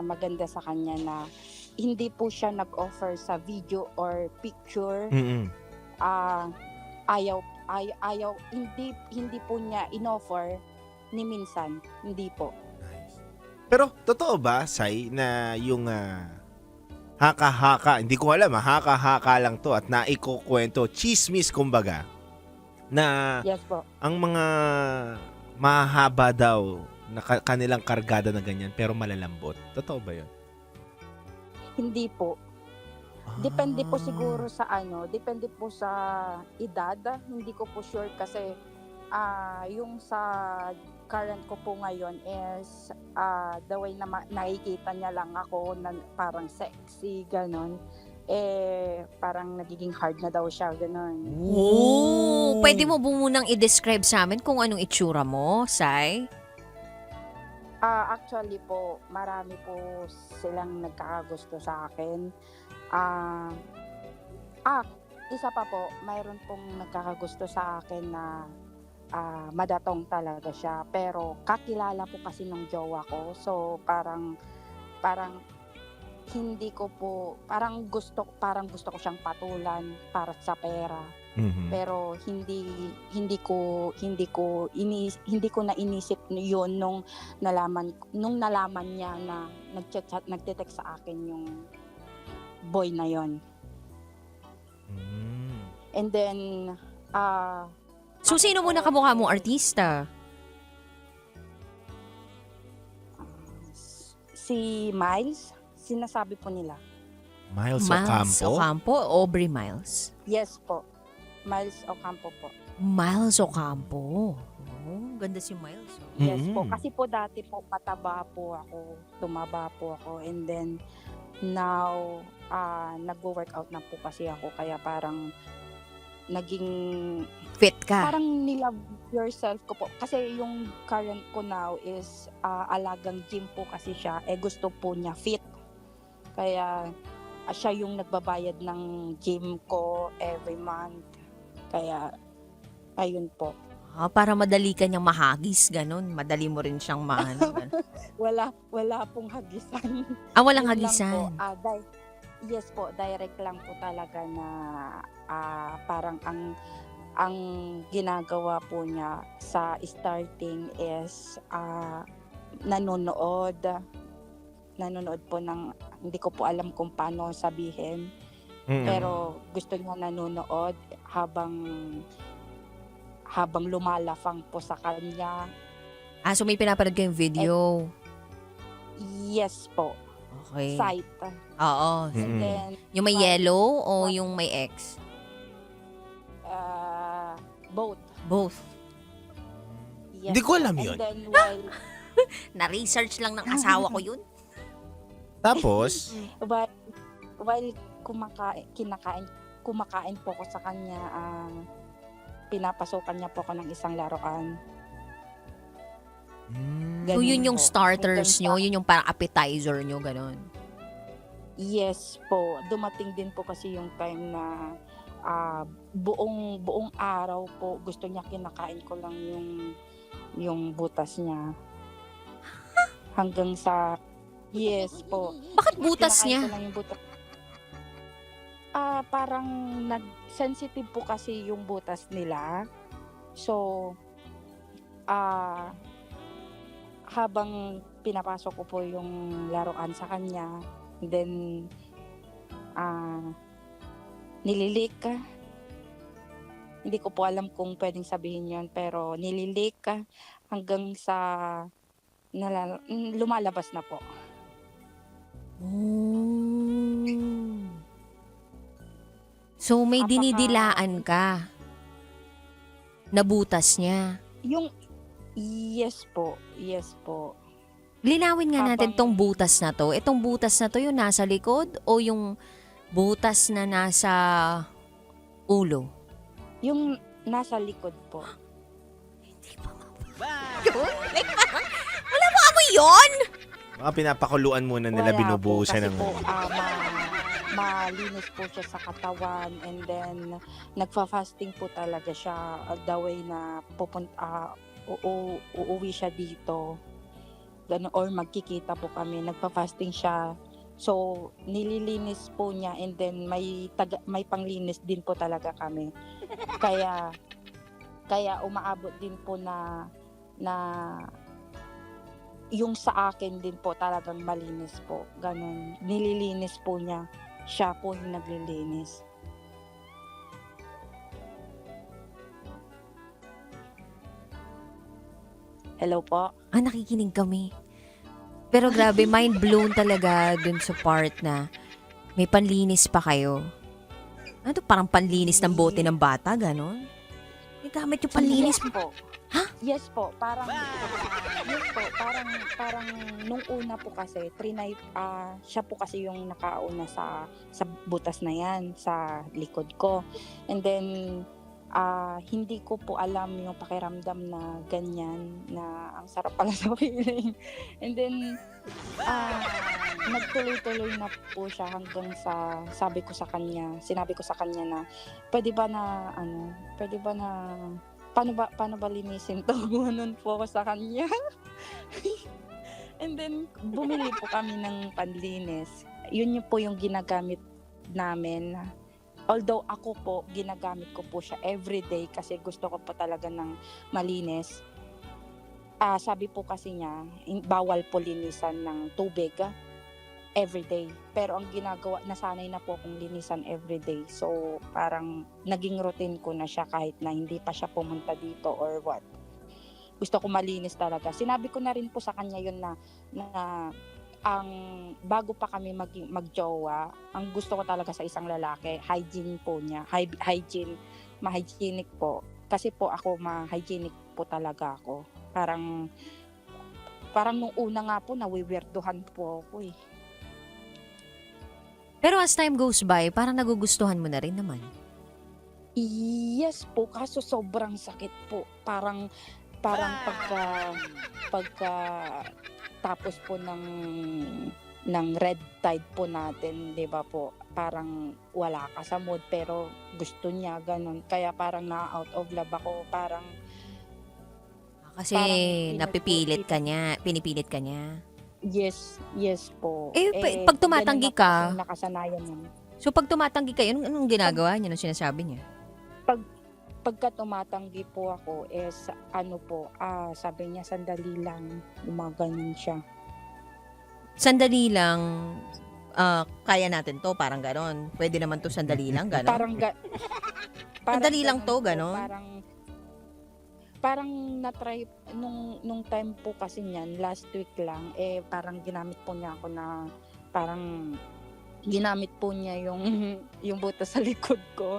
maganda sa kanya na hindi po siya nag-offer sa video or picture. Mm-mm. Ayaw hindi po niya inoffer ni minsan, hindi po. Nice. Pero, totoo ba, Sai, na yung haka-haka, hindi ko alam, haka-haka lang to at naikukwento, chismis kumbaga, na Yes po. ang mga mahaba daw na kanilang kargada na ganyan pero malalambot. Totoo ba yun? Hindi po. Depende po Ah. siguro sa depende po sa edad. Hindi ko po sure kasi yung sa current ko po ngayon is the way na nakikita niya lang ako na parang sexy, ganon. Parang nagiging hard na daw siya, ganon. Oh, pwede mo munang i-describe sa amin kung anong itsura mo, Sai? Actually po, marami po silang nagkakagusto sa akin. Isa pa po, mayroon pong nagkakagusto sa akin na madatong talaga siya. Pero kakilala po kasi ng jowa ko. So parang hindi ko po, parang gusto ko siyang patulan para sa pera. Mhm. Pero hindi ko na inisip yun nung nalaman niya na nagte-text sa akin yung boy na yon. Mm. And then So, sino muna kamukha mo artista? si Miles, sinasabi po nila. Miles Miles Ocampo? Ocampo? Aubrey Miles? Yes po. Miles Ocampo po. Miles Ocampo. Oh, ganda si Miles. Oh. Yes po. Mhm. Kasi po dati po mataba po ako, tumaba po ako, and then now nagwo-workout na po kasi ako, kaya parang naging Fit ka. parang nilove yourself ko po. Kasi yung current ko now is alagang gym po kasi siya. Gusto po niya fit. Kaya siya yung nagbabayad ng gym ko every month. Kaya ayun po. Para madali ka niyang mahagis, ganun. Madali mo rin siyang maano. Wala pong hagisan. Walang Yun lang hagisan. po. Yes po, direct lang po talaga na parang ang ginagawa po niya sa starting is nanonood po ng, hindi ko po alam kung paano sabihin, Mm. pero gusto niya nanonood habang lumalafang po sa kanya. So may pinapanood kayong video. Yes po, Okay. sight. Oo. Mm. And then Yung may yellow o yung may X? both. Both. Yes Hindi ko po. alam And yun. then while Na-research lang ng asawa ko yun. Tapos, while kumakain po ko sa kanya, pinapasukan niya po ako ng isang laruan. So Ganun yun yung po. starters Hanggang nyo, sa- yun yung parang appetizer nyo, ganun. Yes po. Dumating din po kasi yung time na buong araw po gusto niya, kinakain ko lang yung butas niya. Hanggang sa yes po. Bakit butas Kinakain niya? ko lang yung butas. Parang sensitive po kasi yung butas nila. So habang pinapasok ko po yung laruan sa kanya, then nililik. Hindi ko po alam kung pwedeng sabihin yon, pero nililik hanggang sa lumalabas na po. Oh. So may dinidilaan ka na butas niya. Yung yes po. Linawin nga natin Habang- tong butas na to. Itong butas na to yung nasa likod o yung butas na nasa Ulo. Yung nasa likod po. Wala mo amoy yun? Mga pinapakuluan muna nila, Wala binubuhusan ng... po, kasi po, malinis po siya sa katawan, and then nagfa-fasting po talaga siya, the way na uuwi siya dito. Ganun, or magkikita po kami, nagfa-fasting siya. So, nililinis po niya, and then may panglinis din po talaga kami. Kaya umaabot din po na yung sa akin din po talagang malinis po. Ganun. Nililinis po niya. Siya po yung naglilinis. Hello po? Nakikinig kami. Pero grabe, mind blown talaga dun sa part na may panlinis pa kayo. Ano to, parang panlinis ng bote ng bata, ganon? May gamit yung panlinis Yes po. Ha? Yes po, parang yes po, parang nung una po kasi siya po kasi yung nakauna sa butas na yan sa likod ko. And then hindi ko po alam yung pakiramdam na ganyan, na ang sarap pala sa feeling. And then nagtuloy-tuloy na po siya hanggang sa sinabi ko sa kanya na pwede ba na paano ba linisin to? Ganun po ako sa kanya. And then bumili po kami ng panlinis. Yun po yung ginagamit namin. Although ako po, ginagamit ko po siya everyday kasi gusto ko po talaga ng malinis. Sabi po kasi niya, bawal po linisan ng tubig everyday. Pero ang ginagawa, nasanay na po akong linisan everyday. So, parang naging routine ko na siya kahit na hindi pa siya pumunta dito or what. Gusto ko malinis talaga. Sinabi ko na rin po sa kanya yun na ang bago pa kami magjowa, ang gusto ko talaga sa isang lalaki, hygiene po niya. Ma-hygienic po. Kasi po ako, ma-hygienic po talaga ako. Parang nung una nga po, nawiwirduhan po ako eh. Pero as time goes by, parang nagugustuhan mo na rin naman. Yes po, kaso sobrang sakit po. Parang pagka tapos po ng red tide po natin, 'di ba po? Parang wala ka sa mood pero gusto niya ganun. Kaya parang na-out of love ako, parang Kasi parang pinipilit ka niya. yes po. Pag tumatanggi ganun na po ka, kasi nakasanayan naman. so pag tumatanggi kayo, anong ginagawa niya? Anong sinasabi niya? Pagka tumatanggi po ako is sabi niya sandali lang, ganun siya. Sandali lang, kaya natin to, parang ganon. Pwede naman to sandali lang, ganon. Sandali lang to, ganon. Parang na-try nung time po kasi niyan, last week lang, parang ginamit po niya ako na parang ginamit po niya yung butas sa likod ko.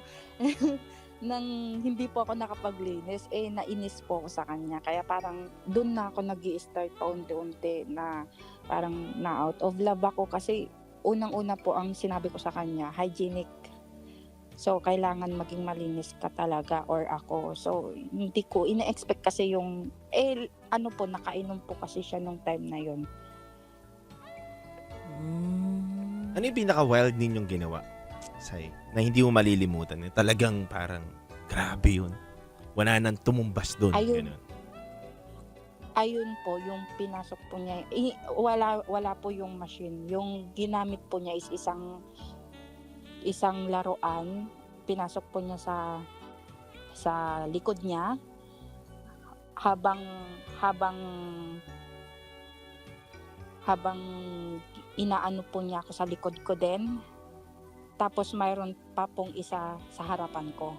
Nang hindi po ako nakapaglinis, nainis po ako sa kanya. Kaya parang doon na ako nag-i-start paunti-unti na parang na out of love ako kasi unang-una po ang sinabi ko sa kanya, hygienic. So, kailangan maging malinis ka talaga or ako. So, hindi ko ina-expect kasi nakainom po kasi siya nung time na yun. Ano yung pinaka-wild ninyong ginawa? Na hindi mo malilimutan. Talagang parang grabe yun. Wala nang tumumbas doon. Ayun po, yung pinasok po niya. Wala po yung machine. Yung ginamit po niya is isang laruan. Pinasok po niya sa likod niya. Habang inaano po niya ako sa likod ko din. Tapos mayroon pa pong isa sa harapan ko.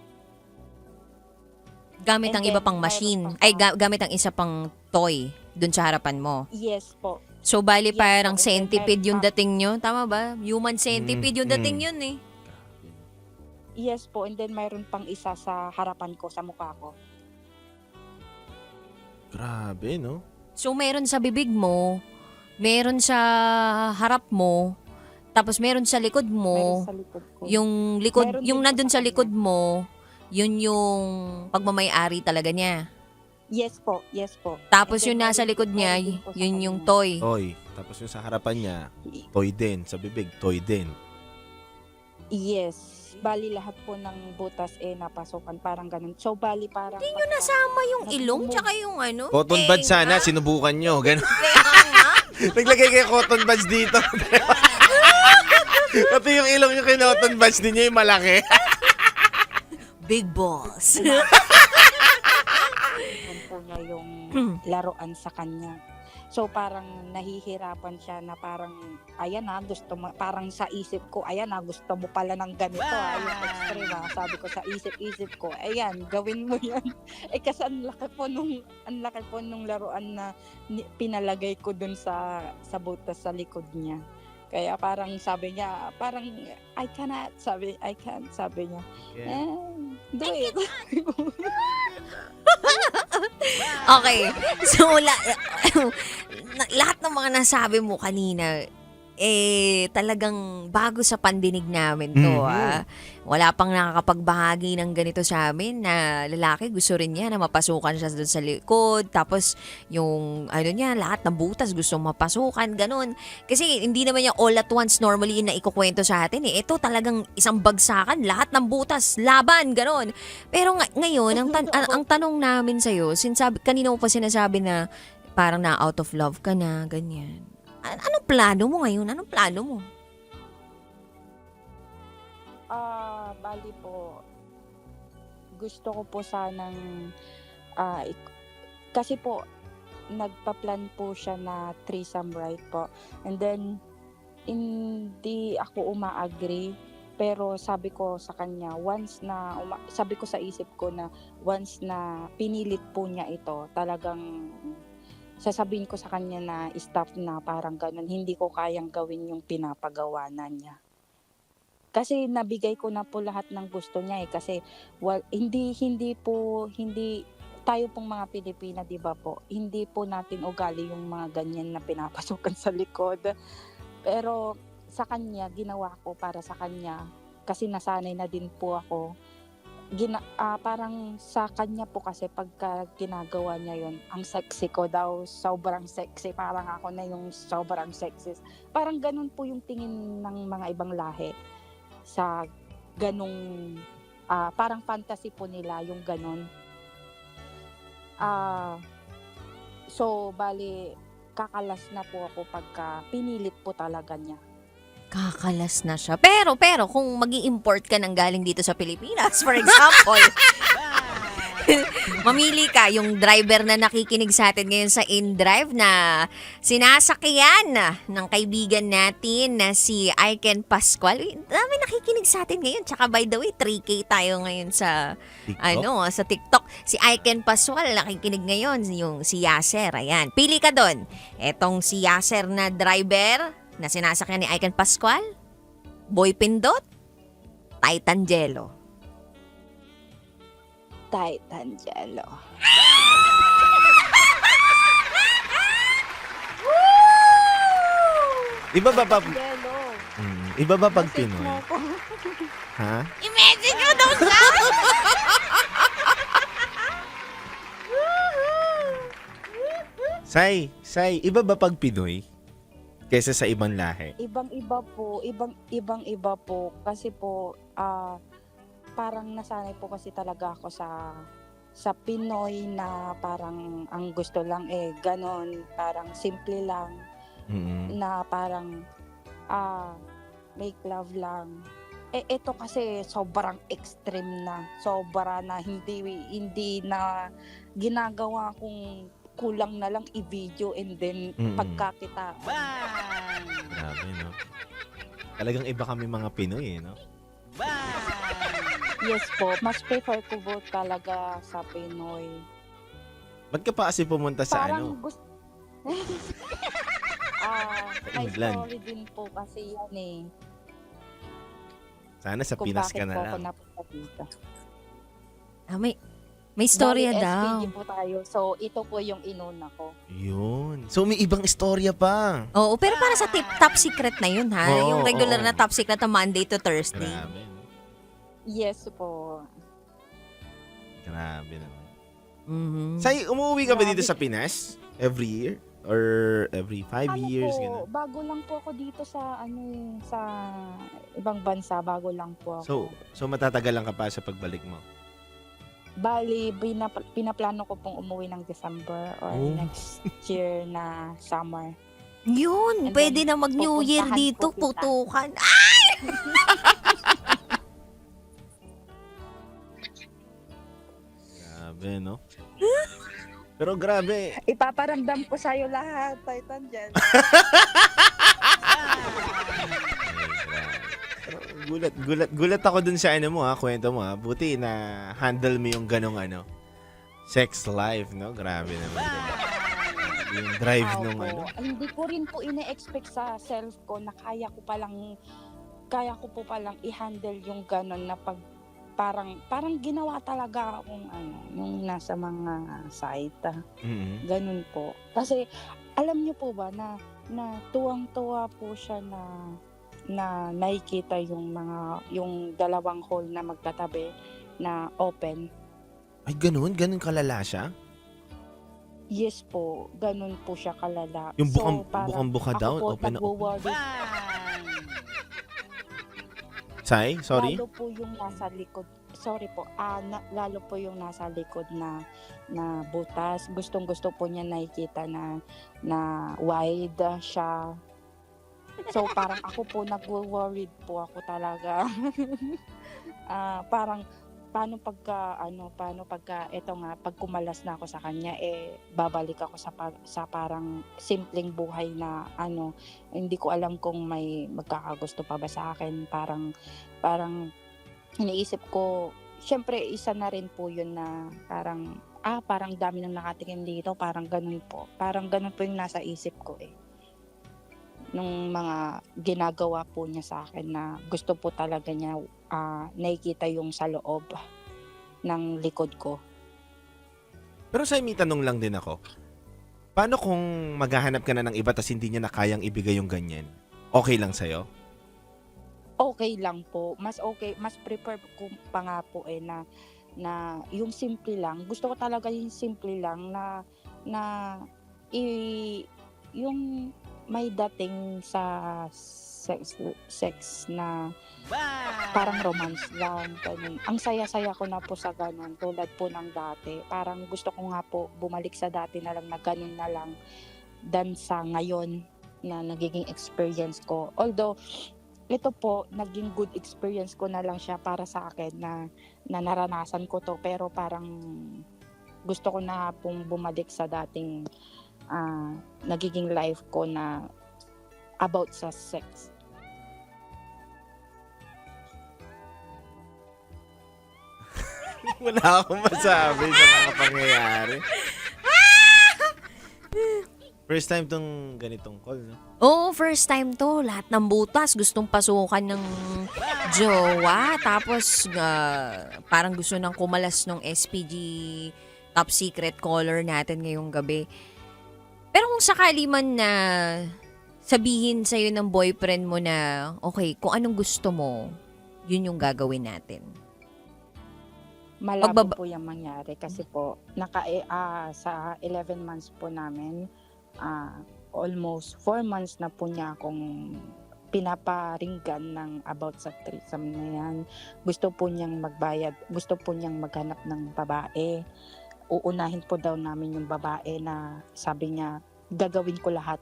Gamit ang And iba then, pang machine. mayroon Gamit ang isa pang toy dun sa harapan mo. Yes po. So, bali Yes parang po. And then centipede meron yung pa- dating nyo. Tama ba? Human centipede yung dating yun eh. Yes po. And then mayroon pang isa sa harapan ko, sa mukha ko. Grabe, no? So, meron sa bibig mo, meron sa harap mo, Tapos meron sa likod mo, Meron sa likod ko. yung likod, Meron yung din po nandun sa sa likod kanya. mo, yun yung pagmamay-ari talaga niya. Yes po. Tapos And then yung nasa meron- likod niya, meron din po sa yun yung kanya. toy. Toy. Tapos yung sa harapan niya, toy din. Sa bibig, toy din. Yes. Bali lahat po ng butas napasukan. Parang ganun. So, bali parang... Hindi nyo nasama yung ilong tsaka yung ano? Cotton buds sana, tenga. sinubukan nyo. Ganun. Tenga. Naglagay kayo cotton buds dito. Pati yung ilong nyo cotton buds ninyo yung malaki. Big boss. Yun po niya yung laruan sa kanya. So parang nahihirapan siya na parang ayan na gusto mo, parang sa isip ko ayan na gusto mo pala ng ganito yung extreme sabi ko sa isip ko ayan gawin mo yan kasi ang laki po nung laruan na pinalagay ko dun sa butas sa likod niya. Kaya parang sabi niya parang I can't sabi niya do it. Okay. So, lahat ng mga nasabi mo kanina, talagang bago sa pandinig namin to, Mhm. Wala pang nakakapagbahagi ng ganito sa amin na lalaki, gusto rin niya na mapasukan siya doon sa likod. Tapos, yung, niya, lahat ng butas gusto mapasukan, ganun. Kasi, hindi naman niya all at once normally na ikukwento sa atin, Ito talagang isang bagsakan, lahat ng butas, laban, ganun. Pero ngayon, ang tanong namin sa'yo, kanina mo pa sinasabi na parang na out of love ka na, ganyan. Anong plano mo ngayon? Anong plano mo? Bali po, gusto ko po sanang, kasi po, nagpa-plan po siya na threesome, right po. And then, hindi ako uma-agree. Pero sabi ko sa kanya, sabi ko sa isip ko na once na pinilit po niya ito, talagang sasabihin ko sa kanya na stop na parang ganun. Hindi ko kayang gawin yung pinapagawa na niya. Kasi nabigay ko na po lahat ng gusto niya kasi hindi tayo pong mga Pilipina, 'di ba po? Hindi po natin ugali yung mga ganyan na pinapasukan sa likod. Pero sa kanya ginawa ko para sa kanya kasi nasanay na din po ako. Parang sa kanya po kasi pagka ginagawa niya yon, ang sexy ko daw, sobrang sexy, parang ako na yung sobrang sexy. Parang ganun po yung tingin ng mga ibang lahi sa ganung parang fantasy po nila yung ganun. So bali kakalas na po ako pagka pinilit po talaga niya. Kakalas na siya. Pero kung mag-i-import ka ng galing dito sa Pilipinas, for example, mamili ka yung driver na nakikinig sa atin ngayon sa InDrive na sinasakyan ng kaibigan natin na si Aiken Pascual. Dami nakikinig sa atin ngayon. Tsaka by the way, 3K tayo ngayon sa TikTok? sa TikTok. Si Aiken Pascual nakikinig ngayon, yung si Yasser. Ayan. Pili ka doon. Etong si Yasser na driver na sinasakyan ni Aiken Pascual, Boy Pindot, Titan Jello. Titan Jello. Iba ba pag Jello. Iba ba pag Message Pinoy? mo ko. Ha? I-message mo daw siya! Sai, iba ba pag Pinoy kaysa sa ibang lahi? Ibang-iba po kasi po parang nasanay po kasi talaga ako sa Pinoy na parang ang gusto lang ganon, parang simple lang Mm-mm. na parang make love lang. Ito kasi sobrang extreme na, sobra na hindi na ginagawa kong kulang na lang i-video and then pagkakita. Grabe, no? Talagang iba kami mga Pinoy, no? Yes po, mas prefer ko po talaga sa Pinoy. Ba't ka pa kasi pumunta sa Parang gusto... may England. story din po kasi yan Sana sa kung Pinas bakit ka na po ako lang. napunta dito. May storya Bali, daw. SPG po tayo. So, ito po yung inuna ko. Yun. So, may ibang istorya pa. Oo, pero para sa top secret na yun ha. Oo, Yung regular oo. na top secret na Monday to Thursday. Grabe. No? Yes po. Grabe naman. Mhm. Say, umuwi ka ba dito Grabe. sa Pinas? Every year? Or every 5 years? Po, Ganun? bago lang po ako dito sa sa ibang bansa, bago lang po ako. So matatagal lang ka pa sa pagbalik mo? Bali, pinaplano ko pong umuwi ng December or Oh. next year na summer. Yun, And pwede then, na mag-New Year pupuntahan dito, po kita. putukan. Grabe, no? Pero grabe. Ipaparamdam ko sa'yo lahat, Titan dyan. Pero gulat ako dun sa ano mo ha, kwento mo ha. Buti na handle mo yung ganong sex life, no? Grabe naman. Diba? Yung drive nung Opo. Hindi ko rin po ine-expect sa self ko na kaya ko po palang i-handle yung ganon na parang ginawa talaga akong nung nasa mga site. Mhm. Ganun po. Kasi alam niyo po ba na tuwang-tuwa po siya na nakikita yung dalawang hole na magtatabi na open. Ay, ganun kalala siya? Yes po, ganun po siya kalala. Yung parang bukang-buka daw? ako po Open na open? nagwo-worry. Say, sorry? Lalo po yung nasa likod. Sorry po. Lalo po yung nasa likod na butas. Gustong-gusto po niya nakikita na wide siya. So parang ako po nagwo-worried po ako talaga. Parang paano pagka eto nga pag kumalas na ako sa kanya babalik ako sa parang simpleng buhay na hindi ko alam kung may magkakagusto pa ba sa akin, parang iniisip ko syempre isa na rin po yun na parang dami nang nakatingin dito, parang ganun po yung nasa isip ko nung mga ginagawa po niya sa akin na gusto po talaga niya nakikita yung sa loob ng likod ko. Pero say, may tanong lang din ako. Paano kung maghahanap ka na ng iba tas hindi niya na kayang ibigay yung ganyan? Okay lang sa'yo? Okay lang po. Mas prefer ko pa nga po na yung simple lang. Gusto ko talaga yung simple lang yung may dating sa sex na parang romance lang. Ganun. Ang saya-saya ko na po sa ganun. Tulad po ng dati. Parang gusto ko nga po bumalik sa dati na lang na ganun na lang than sa ngayon na nagiging experience ko. Although, ito po, naging good experience ko na lang siya para sa akin na naranasan ko to. Pero parang gusto ko na pong bumalik sa dating nagiging life ko na about sa sex. Wala akong masabi sa mga pangyayari. First time tong ganitong call, no? Oo, first time to. Lahat ng butas gustong pasukan ng jowa. Tapos parang gusto nang kumalas ng SPG top secret caller natin ngayong gabi. Pero kung sakali man na sabihin sa'yo ng boyfriend mo na, okay, kung anong gusto mo, yun yung gagawin natin. Malabo po yung mangyari kasi po sa 11 months po namin, almost 4 months na po niya akong pinaparinggan ng about sa threesome na yan. Gusto po niyang magbayad, gusto po niyang maghanap ng babae. Uunahin po daw namin yung babae na sabi niya, gagawin ko lahat.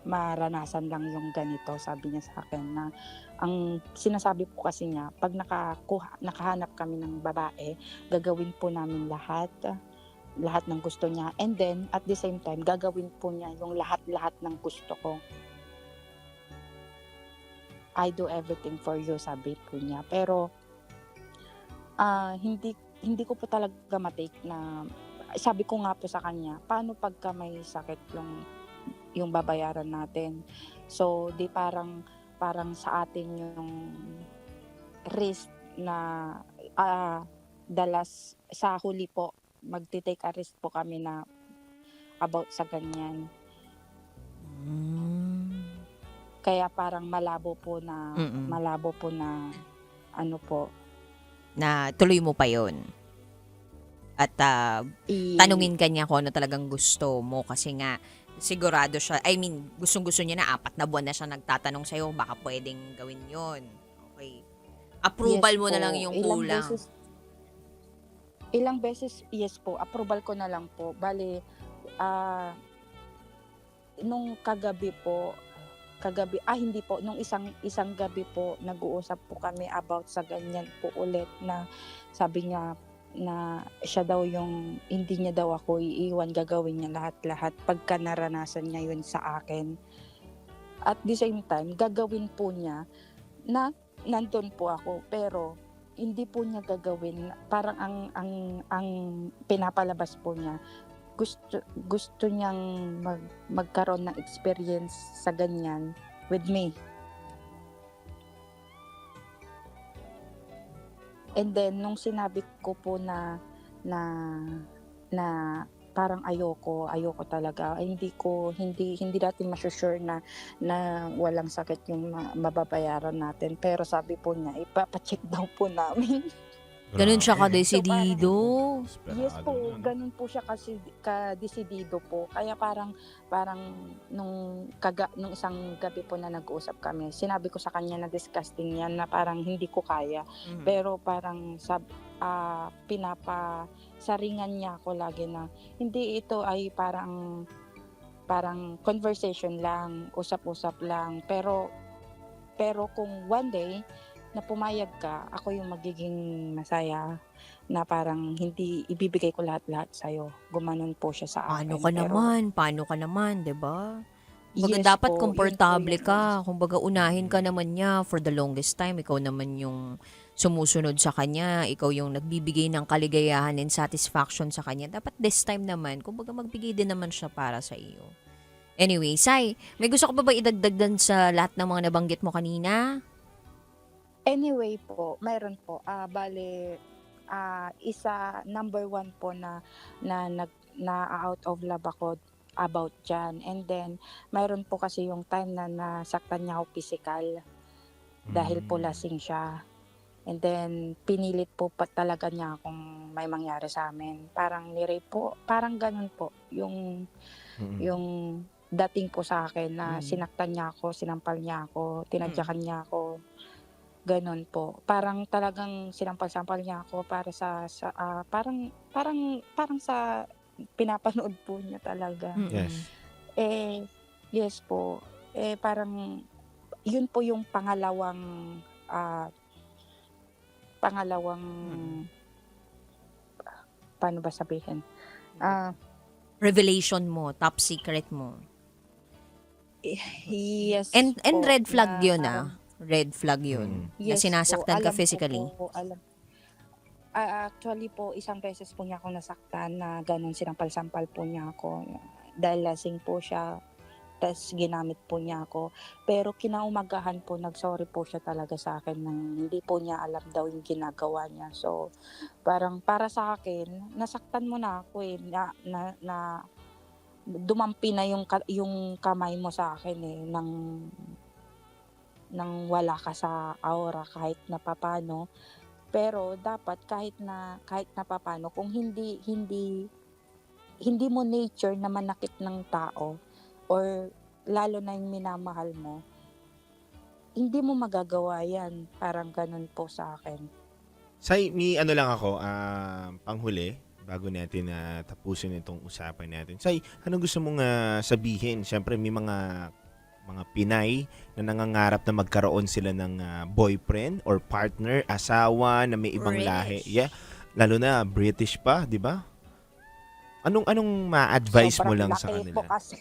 Maranasan lang yung ganito, sabi niya sa akin na ang sinasabi po kasi niya, pag nakahanap kami ng babae, gagawin po namin lahat ng gusto niya. And then, at the same time, gagawin po niya yung lahat-lahat ng gusto ko. I do everything for you, sabi po niya. Pero, hindi ko po talaga matake na, sabi ko nga po sa kanya, paano pagka may sakit yung babayaran natin? So, di parang sa atin yung risk na sa huli po, magti-take a risk po kami na about sa ganyan. Kaya parang malabo po na Mm-mm. ano po. Na tuloy mo pa yon. At tanungin ka niya kung ano talagang gusto mo kasi nga sigurado siya, I mean, gustong-gusto niya na 4 na buwan na siya nagtatanong sa'yo, baka pwedeng gawin yon. Okay. Approval Yes mo na po. lang yung kulang. Ilang beses, yes po, approval ko na lang po. Bale, nung hindi po, nung isang gabi po, nag-uusap po kami about sa ganyan po ulit na sabi niya na siya daw yung, hindi niya daw ako iiwan, gagawin niya lahat-lahat pagka naranasan niya yun sa akin. At the same time, gagawin po niya na nandun po ako, pero hindi po niya gagawin. Parang ang pinapalabas po niya, gusto niyang magkaroon ng experience sa ganyan with me. And then nung sinabi ko po na parang ayoko talaga, ay hindi natin masusure na walang sakit yung mababayaran natin, pero sabi po niya ipapacheck daw po namin. Ganun siya Grabe. kadesidido. Yes Desperado po, yun. ganun po siya kasi kadesidido po. Kaya parang nung isang gabi po na nag-uusap kami, sinabi ko sa kanya na disgusting yan, na parang hindi ko kaya. Mhm. Pero parang pinapasaringan niya ako lagi na hindi, ito ay parang conversation lang, usap-usap lang. Pero kung one day na pumayag ka, ako yung magiging masaya, na parang hindi ibibigay ko lahat-lahat sa'yo. Gumanon po siya sa akin. Paano ka naman, 'di ba? Kumbaga Yes dapat po, komportable yun po ka. Kumbaga unahin ka naman niya for the longest time. Ikaw naman yung sumusunod sa kanya. Ikaw yung nagbibigay ng kaligayahan and satisfaction sa kanya. Dapat this time naman, kumbaga magbigay din naman siya para sa iyo. Anyway, Sai, may gusto ka ba idagdag dan sa lahat ng mga nabanggit mo kanina? Anyway po, mayroon po. Bale, number 1 po na out of love ako about dyan. And then, mayroon po kasi yung time na nasaktan niya ako physical dahil po lasing siya. And then, pinilit po pa talaga niya kung may mangyari sa amin. Parang nirape po, parang ganun po. Yung dating po sa akin na sinaktan niya ako, sinampal niya ako, tinadyakan niya ako. Ganon po. Parang talagang sinampal-sampal niya ako para parang sa pinapanood po niya talaga. Yes. Yes po. Parang yun po yung pangalawang paano ba sabihin? Revelation mo, top secret mo. Yes And po, red flag na yun parang- Red flag yun. Na Yes sinasaktan po, ka alam ko physically. po, alam. Actually po, isang beses po niya ako nasaktan na ganun, sinampal-sampal po niya ako. Dahil lasing po siya, tas ginamit po niya ako. Pero kinaumagahan po, nagsorry po siya talaga sa akin nang hindi po niya alam daw yung ginagawa niya. So, parang para sa akin, nasaktan mo na ako na dumampi na yung kamay mo sa akin nang wala ka sa aura kahit na papano. Pero dapat kahit na papano, kung hindi mo nature na manakit ng tao or lalo na yung minamahal mo, hindi mo magagawa yan. Parang ganun po sa akin. Say, may ano lang ako, panghuli, bago natin tapusin itong usapan natin. Say, anong gusto mong sabihin? Siyempre, may mga Pinay na nangangarap na magkaroon sila ng boyfriend or partner, asawa na may ibang lahi. British. Yeah. Lalo na British pa, 'di ba? Anong ma-advise mo lang sa Sobrang laki po kanila? kasi.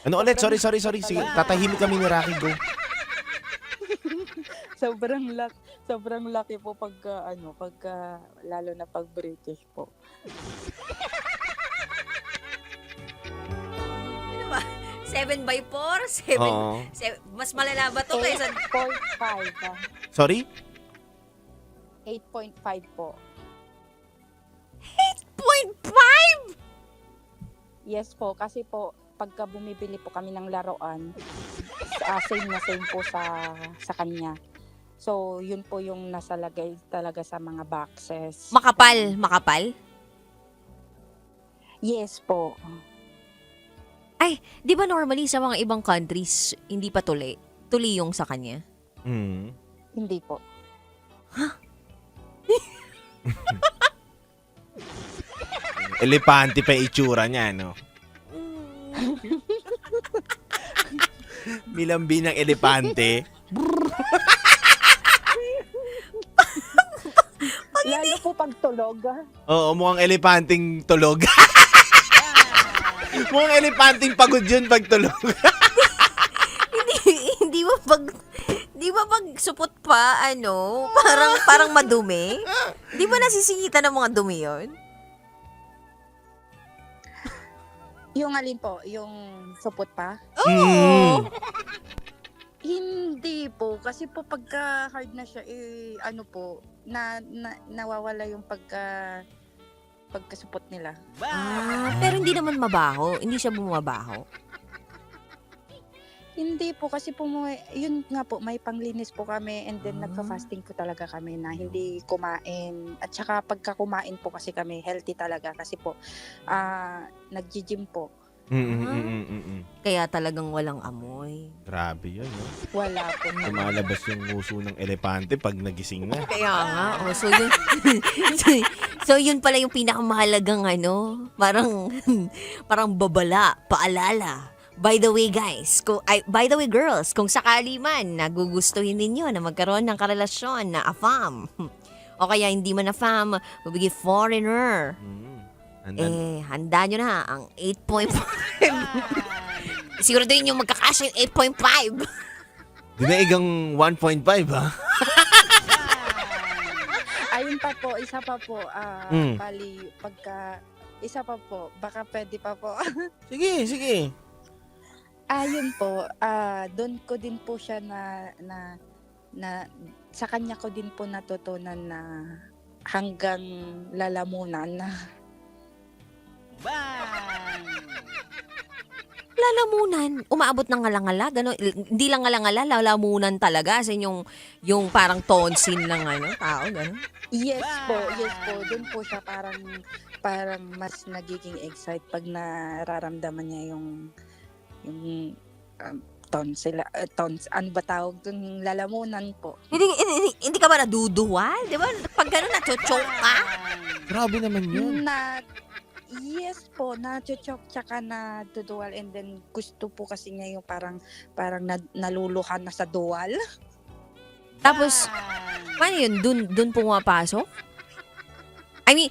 Ano ulit? Sorry. Sige, tatahimik kami ni Rocky, go. sobrang laki po pagka lalo na pag British po. Ano ba? 7x4? Oo. Mas malala ba to kaysa... 8.5. Sorry? 8.5 po. Yes po, kasi po pagka bumibili po kami ng laruan, same na same po sa kanya. So, yun po yung nasalagay talaga sa mga boxes. Makapal? Yes po. Di ba normally sa mga ibang countries, hindi pa tuli? Tuli yung sa kanya? Mm. Hindi po. Elepante pa yung itsura niya, no? Milambi ng elepante. Lalo po pag tulog. Oo, mukhang elepanting tulog. Mukhang elepanting pagod yun pag tulog. Di ba pag supot pa, parang madumi? Di ba nasisingitan ng mga dumi yun? Yung alin po, yung supot pa? Oo! Hindi po. Kasi po pagka hard na siya, nawawala yung pagkasupot nila. Pero hindi naman mabaho. Hindi siya bumabaho. Hindi po kasi po yun nga po may panglinis po kami and then nagfa-fasting po talaga kami na hindi kumain at saka pagka kumain po kasi kami healthy talaga kasi po nagji-gym po. Kaya talagang walang amoy. Grabe yun, no? Wala po. Lumalabas yung nguso ng elepante pag nagising na. Kaya nga. So yun, so yun pala yung pinakamahalagang parang babala, paalala. By the way guys, by the way girls, kung sakali man nagugustuhin ninyo na magkaroon ng karelasyon na afam, o kaya hindi man afam, mabigay foreigner, handa nyo na ang 8.5. Siguro din yung magkakasya yung 8.5. Dinaigang 1.5, ha? Ayun pa po, isa pa po, bali pagka isa pa po, baka pwede pa po. Sige. Ayun po, doon ko din po siya na sa kanya ko din po natutunan na hanggang lalamunan na. Lalamunan, umaabot ng ngalangala, gano'n, hindi lang ngalangala, lalamunan talaga, as in yung parang tonsil ng tao, gano'n. Yes po. Doon po siya parang mas nagiging excite pag nararamdaman niya yung ano ba tawag doon, lalamunan po. Hindi ka ba naduduwal? Di ba? Pag gano'n, nachochoke ka? Grabe naman yun. Yes po, na-choke tsaka na dudual and then gusto po kasi niya yung parang naluluhan na sa dual. Tapos, paano yun? Dun pumapasok? I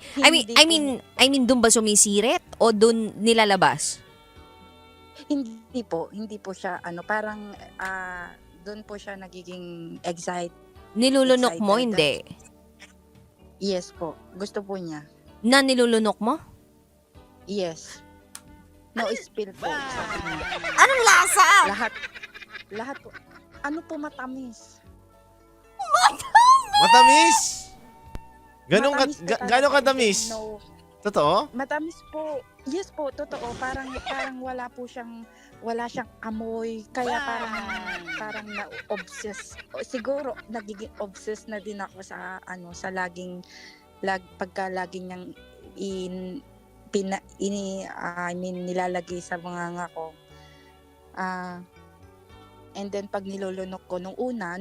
mean, dun ba sumisirit? O dun nilalabas? Hindi po siya parang doon po siya nagiging Nilulunok mo? excited. Hindi. Yes po, gusto po niya. Na nilulunok mo? Yes. No spill po, sabi niya. Anong lasa? Lahat po. Ano po matamis? Matamis? Ganong Matamis po talaga. gano'ng katamis? No, Totoo? matamis po. Yes po, totoo. Parang wala siyang amoy. Kaya parang na-obsess. Siguro nagiging obsessed na din ako sa pagka laging niyang nilalagay sa mga ko. And then pag nilulunok ko nung una,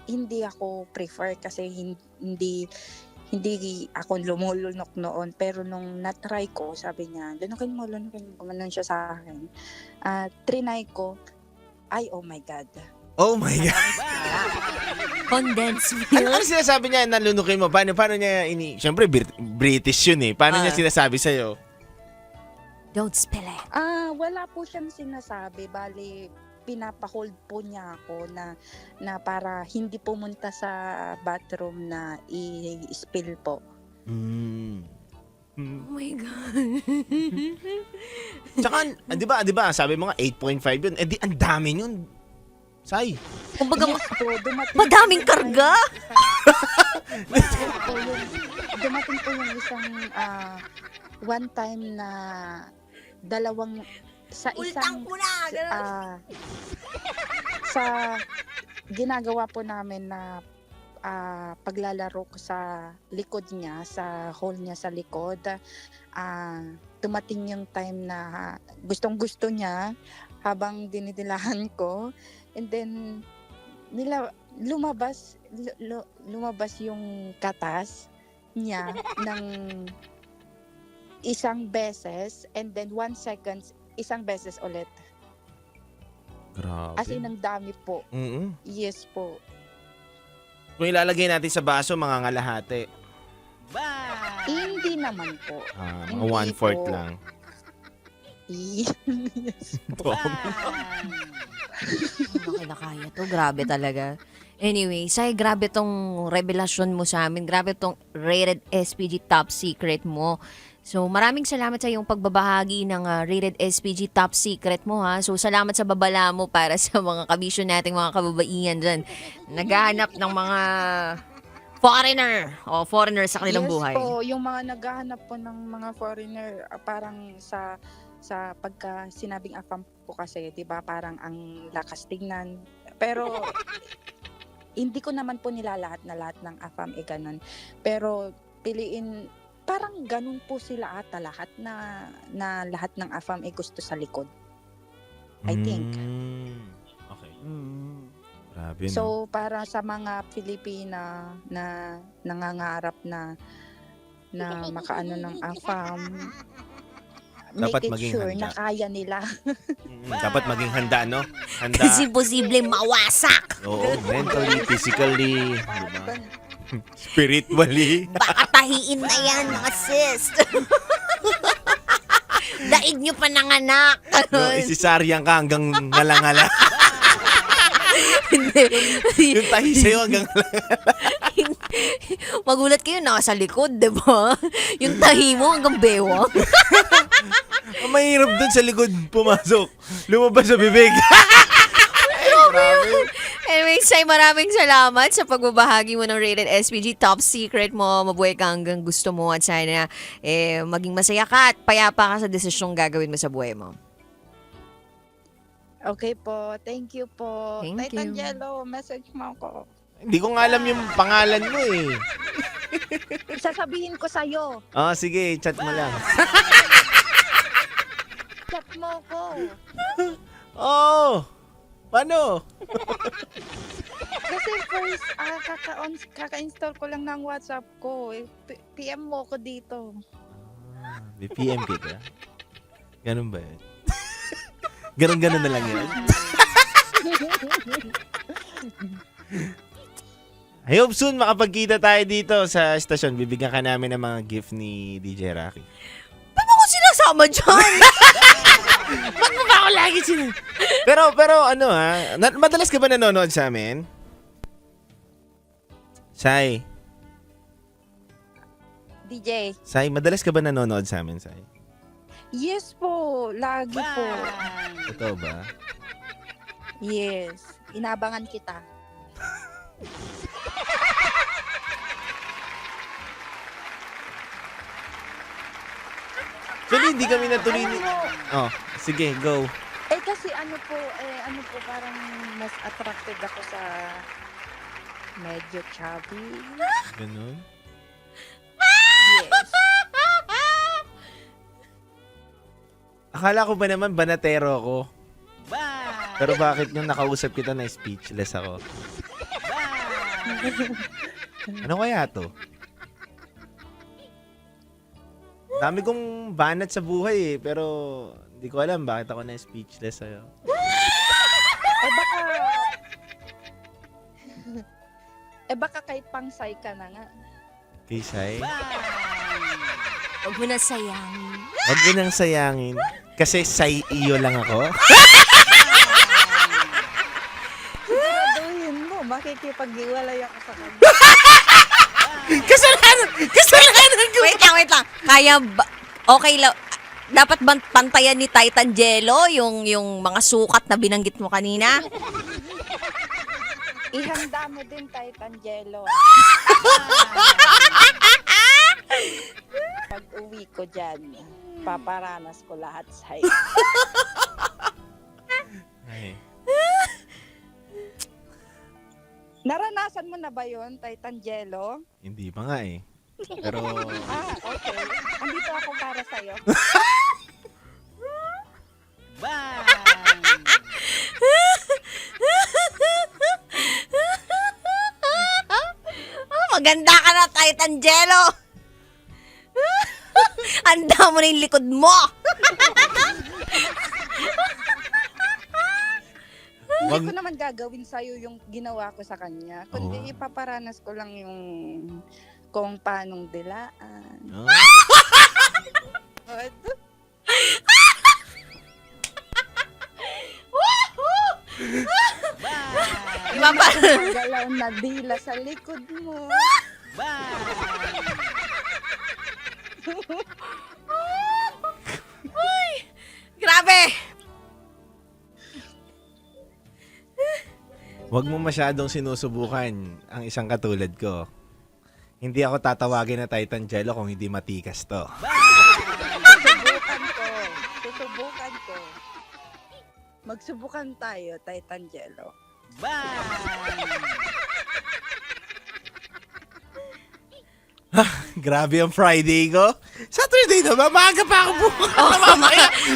hindi ako prefer kasi hindi ako lumulunok noon. Pero nung na-try ko, sabi niya, lunukin mo, gumanon siya sa akin. Trinay ko, oh my God. Oh my God. Condensed milk? Ano sinasabi niya na lunukin mo? Paano niya Siyempre, British yun eh. Paano niya sinasabi sa'yo? Don't spill it. Wala po siyang sinasabi. Bali, pinapahold po niya ako na para hindi pumunta sa bathroom na i-spill po. Oh my God. Tsaka, di ba, sabi mo nga 8.5 yun. Eh di, ang dami yun. Say. Kumbaga, Yes po, madaming karga. Dumating po yung isang one time na sa isang Ultang ko na! Ganun. sa ginagawa po namin na paglalaro ko sa likod niya, sa hole niya sa likod, dumating yung time na gustong-gusto niya habang dinidilahan ko, and then lumabas yung katas niya ng isang beses, and then 1 second isang beses ulit. Grabe. As in, ang dami po. Mm-mm. Yes po. Kung ilalagay natin sa baso, mga ngalahati. Hindi naman po. Mga Hindi 1/4 po. lang. Yes po. Hindi kaya to. Grabe talaga. Anyway, Sai, grabe tong revelasyon mo sa amin. Grabe tong Rated SPG Top Secret mo. So, maraming salamat sa iyong pagbabahagi ng Rated SPG Top Secret mo, ha. So, salamat sa babala mo para sa mga kabisyo nating mga kababaihan dyan. Naghahanap ng mga foreigner sa kanilang buhay. Yes po, yung mga naghahanap po ng mga foreigner, parang sa pagka sinabing AFAM po kasi, 'di ba, parang ang lakas tingnan. Pero hindi ko naman po nilalahat na lahat ng AFAM ganun. Pero piliin, parang ganun po sila ata lahat na lahat ng AFAM gusto sa likod. I think. Okay. Mm. Grabe, no? So para sa mga Pilipina na nangangarap na makaano ng AFAM, Dapat make it maging sure handa. na kaya nila. Dapat maging handa, no? Handa. Kasi posible mawasak. Oo, mentally, physically, diba? Spiritually. Baka tahiin na yan, mga sis. Daig nyo pa nanganak. No, isisaryang ka hanggang ngala-ngala. Yung tahi sa'yo hanggang Magulat kayo, nasa likod, di ba? Yung tahi mo hanggang bewang. ang mahirap dun sa likod pumasok. Lumabas sa bibig. Grabe. Anyway, Sai, maraming salamat sa pagbabahagi mo ng Rated SPG Top Secret mo. Mabuhay ka hanggang gusto mo at sana maging masaya ka at payapa ka sa desisyong gagawin mo sa buhay mo. Okay po, thank you po. Thank Titan you. Jello, message mo ako. Hindi ko nga alam yung pangalan mo eh. Sasabihin ko sa'yo, Oh, sige, chat mo lang. chat mo ko. Oh! Paano? Kasi first, kaka-install ko lang ng WhatsApp ko. PM mo ko dito. BPM kita. Ganun ba yun? Ganun na lang yun. I hope soon makapagkita tayo dito sa estasyon. Bibigyan ka namin ng mga gift ni DJ Rocky. Paano ko sinasama dyan? Ba't mo ba ako lagi Pero ano ha, madalas ka ba nanonood sa amin? Sai, DJ. madalas ka ba nanonood sa amin, Sai? Yes po, lagi po. Totoo ba? Yes, inabangan kita. Actually, hindi kami natuloy ni... Alam mo, Oh, sige, go. kasi ano po, parang mas attracted ako sa medyo chubby. Ganun. Yes. Akala ko ba naman banatero ako? Pero bakit nung nakausap kita na speechless ako? Ano kaya to? Dami kong banat sa buhay eh, pero hindi ko alam bakit ako na speechless sa'yo. Baka kay pangsay ka na nga. Kay Sai? Huwag mo na sayangin. Huwag mo nang sayangin. Kasi Sai iyo lang ako. Siguraduhin mo, makikipag-iwalay ako sa kanya. Kasalanan ko! Wait lang. Kaya ba, okay lang. Dapat ba pantayan ni Titan Jello yung mga sukat na binanggit mo kanina? Ihanda mo din, Titan Jello. Pag uwi ko dyan. Ipaparanas ko lahat sa Ay. Naranasan mo na ba yun, Titangelo? Hindi pa nga eh. Pero, Okay. Andito ako para sa'yo. Maganda ka na, Titangelo! Handa mo na yung likod mo! Hindi Wag- ko naman gagawin sa'yo yung ginawa ko sa kanya. Kundi Oh. ipaparanas ko lang yung kung paanong dilaan. oh, Iba pa. Galaw na dila sa likod mo. Grabe! wag mo masyadong sinusubukan ang isang katulad ko. Hindi ako tatawagin na Titangelo kung hindi matikas to. Susubukan ko. Magsubukan tayo, Titangelo. Grabe ang Friday ko. Saturday na ba? Maaga pa ako bukas.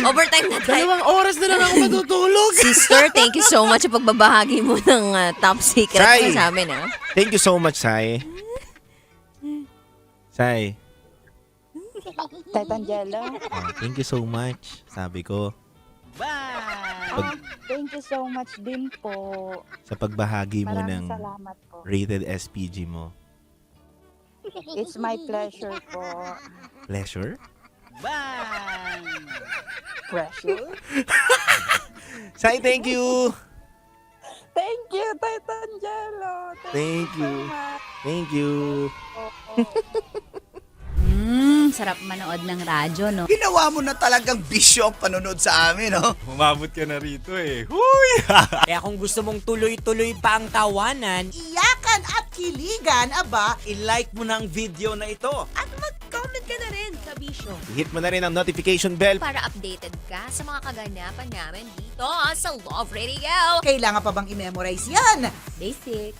Overtime na tayo. 2 oras na lang ako matutulog. Sister, thank you so much sa pagbabahagi mo ng top secret Sai. mo sa amin, ha? Thank you so much, Sai. Sai. Titangelo, Thank you so much. Sabi ko, thank you so much din po. sa pagbahagi mo Maraming ng salamat po. rated SPG mo. It's my pleasure po. Pleasure? Pressure? Sai, thank you. Thank you, Titangelo. Thank so you. much. Thank you. Sarap manood ng radyo, no? Ginawa mo na talagang bisyo ang panonood sa amin, no? Umabot ka na rito eh. Huy! Kaya kung gusto mong tuloy-tuloy pa ang tawanan, Iyakan at kiligan, aba, i-like mo na ang video na ito. at mag-comment ka na rin sa bisyo. Hit mo na rin ang notification bell. Para updated ka sa mga kaganapan namin dito sa Love Radio. Kailangan pa bang i-memorize yan? Basic.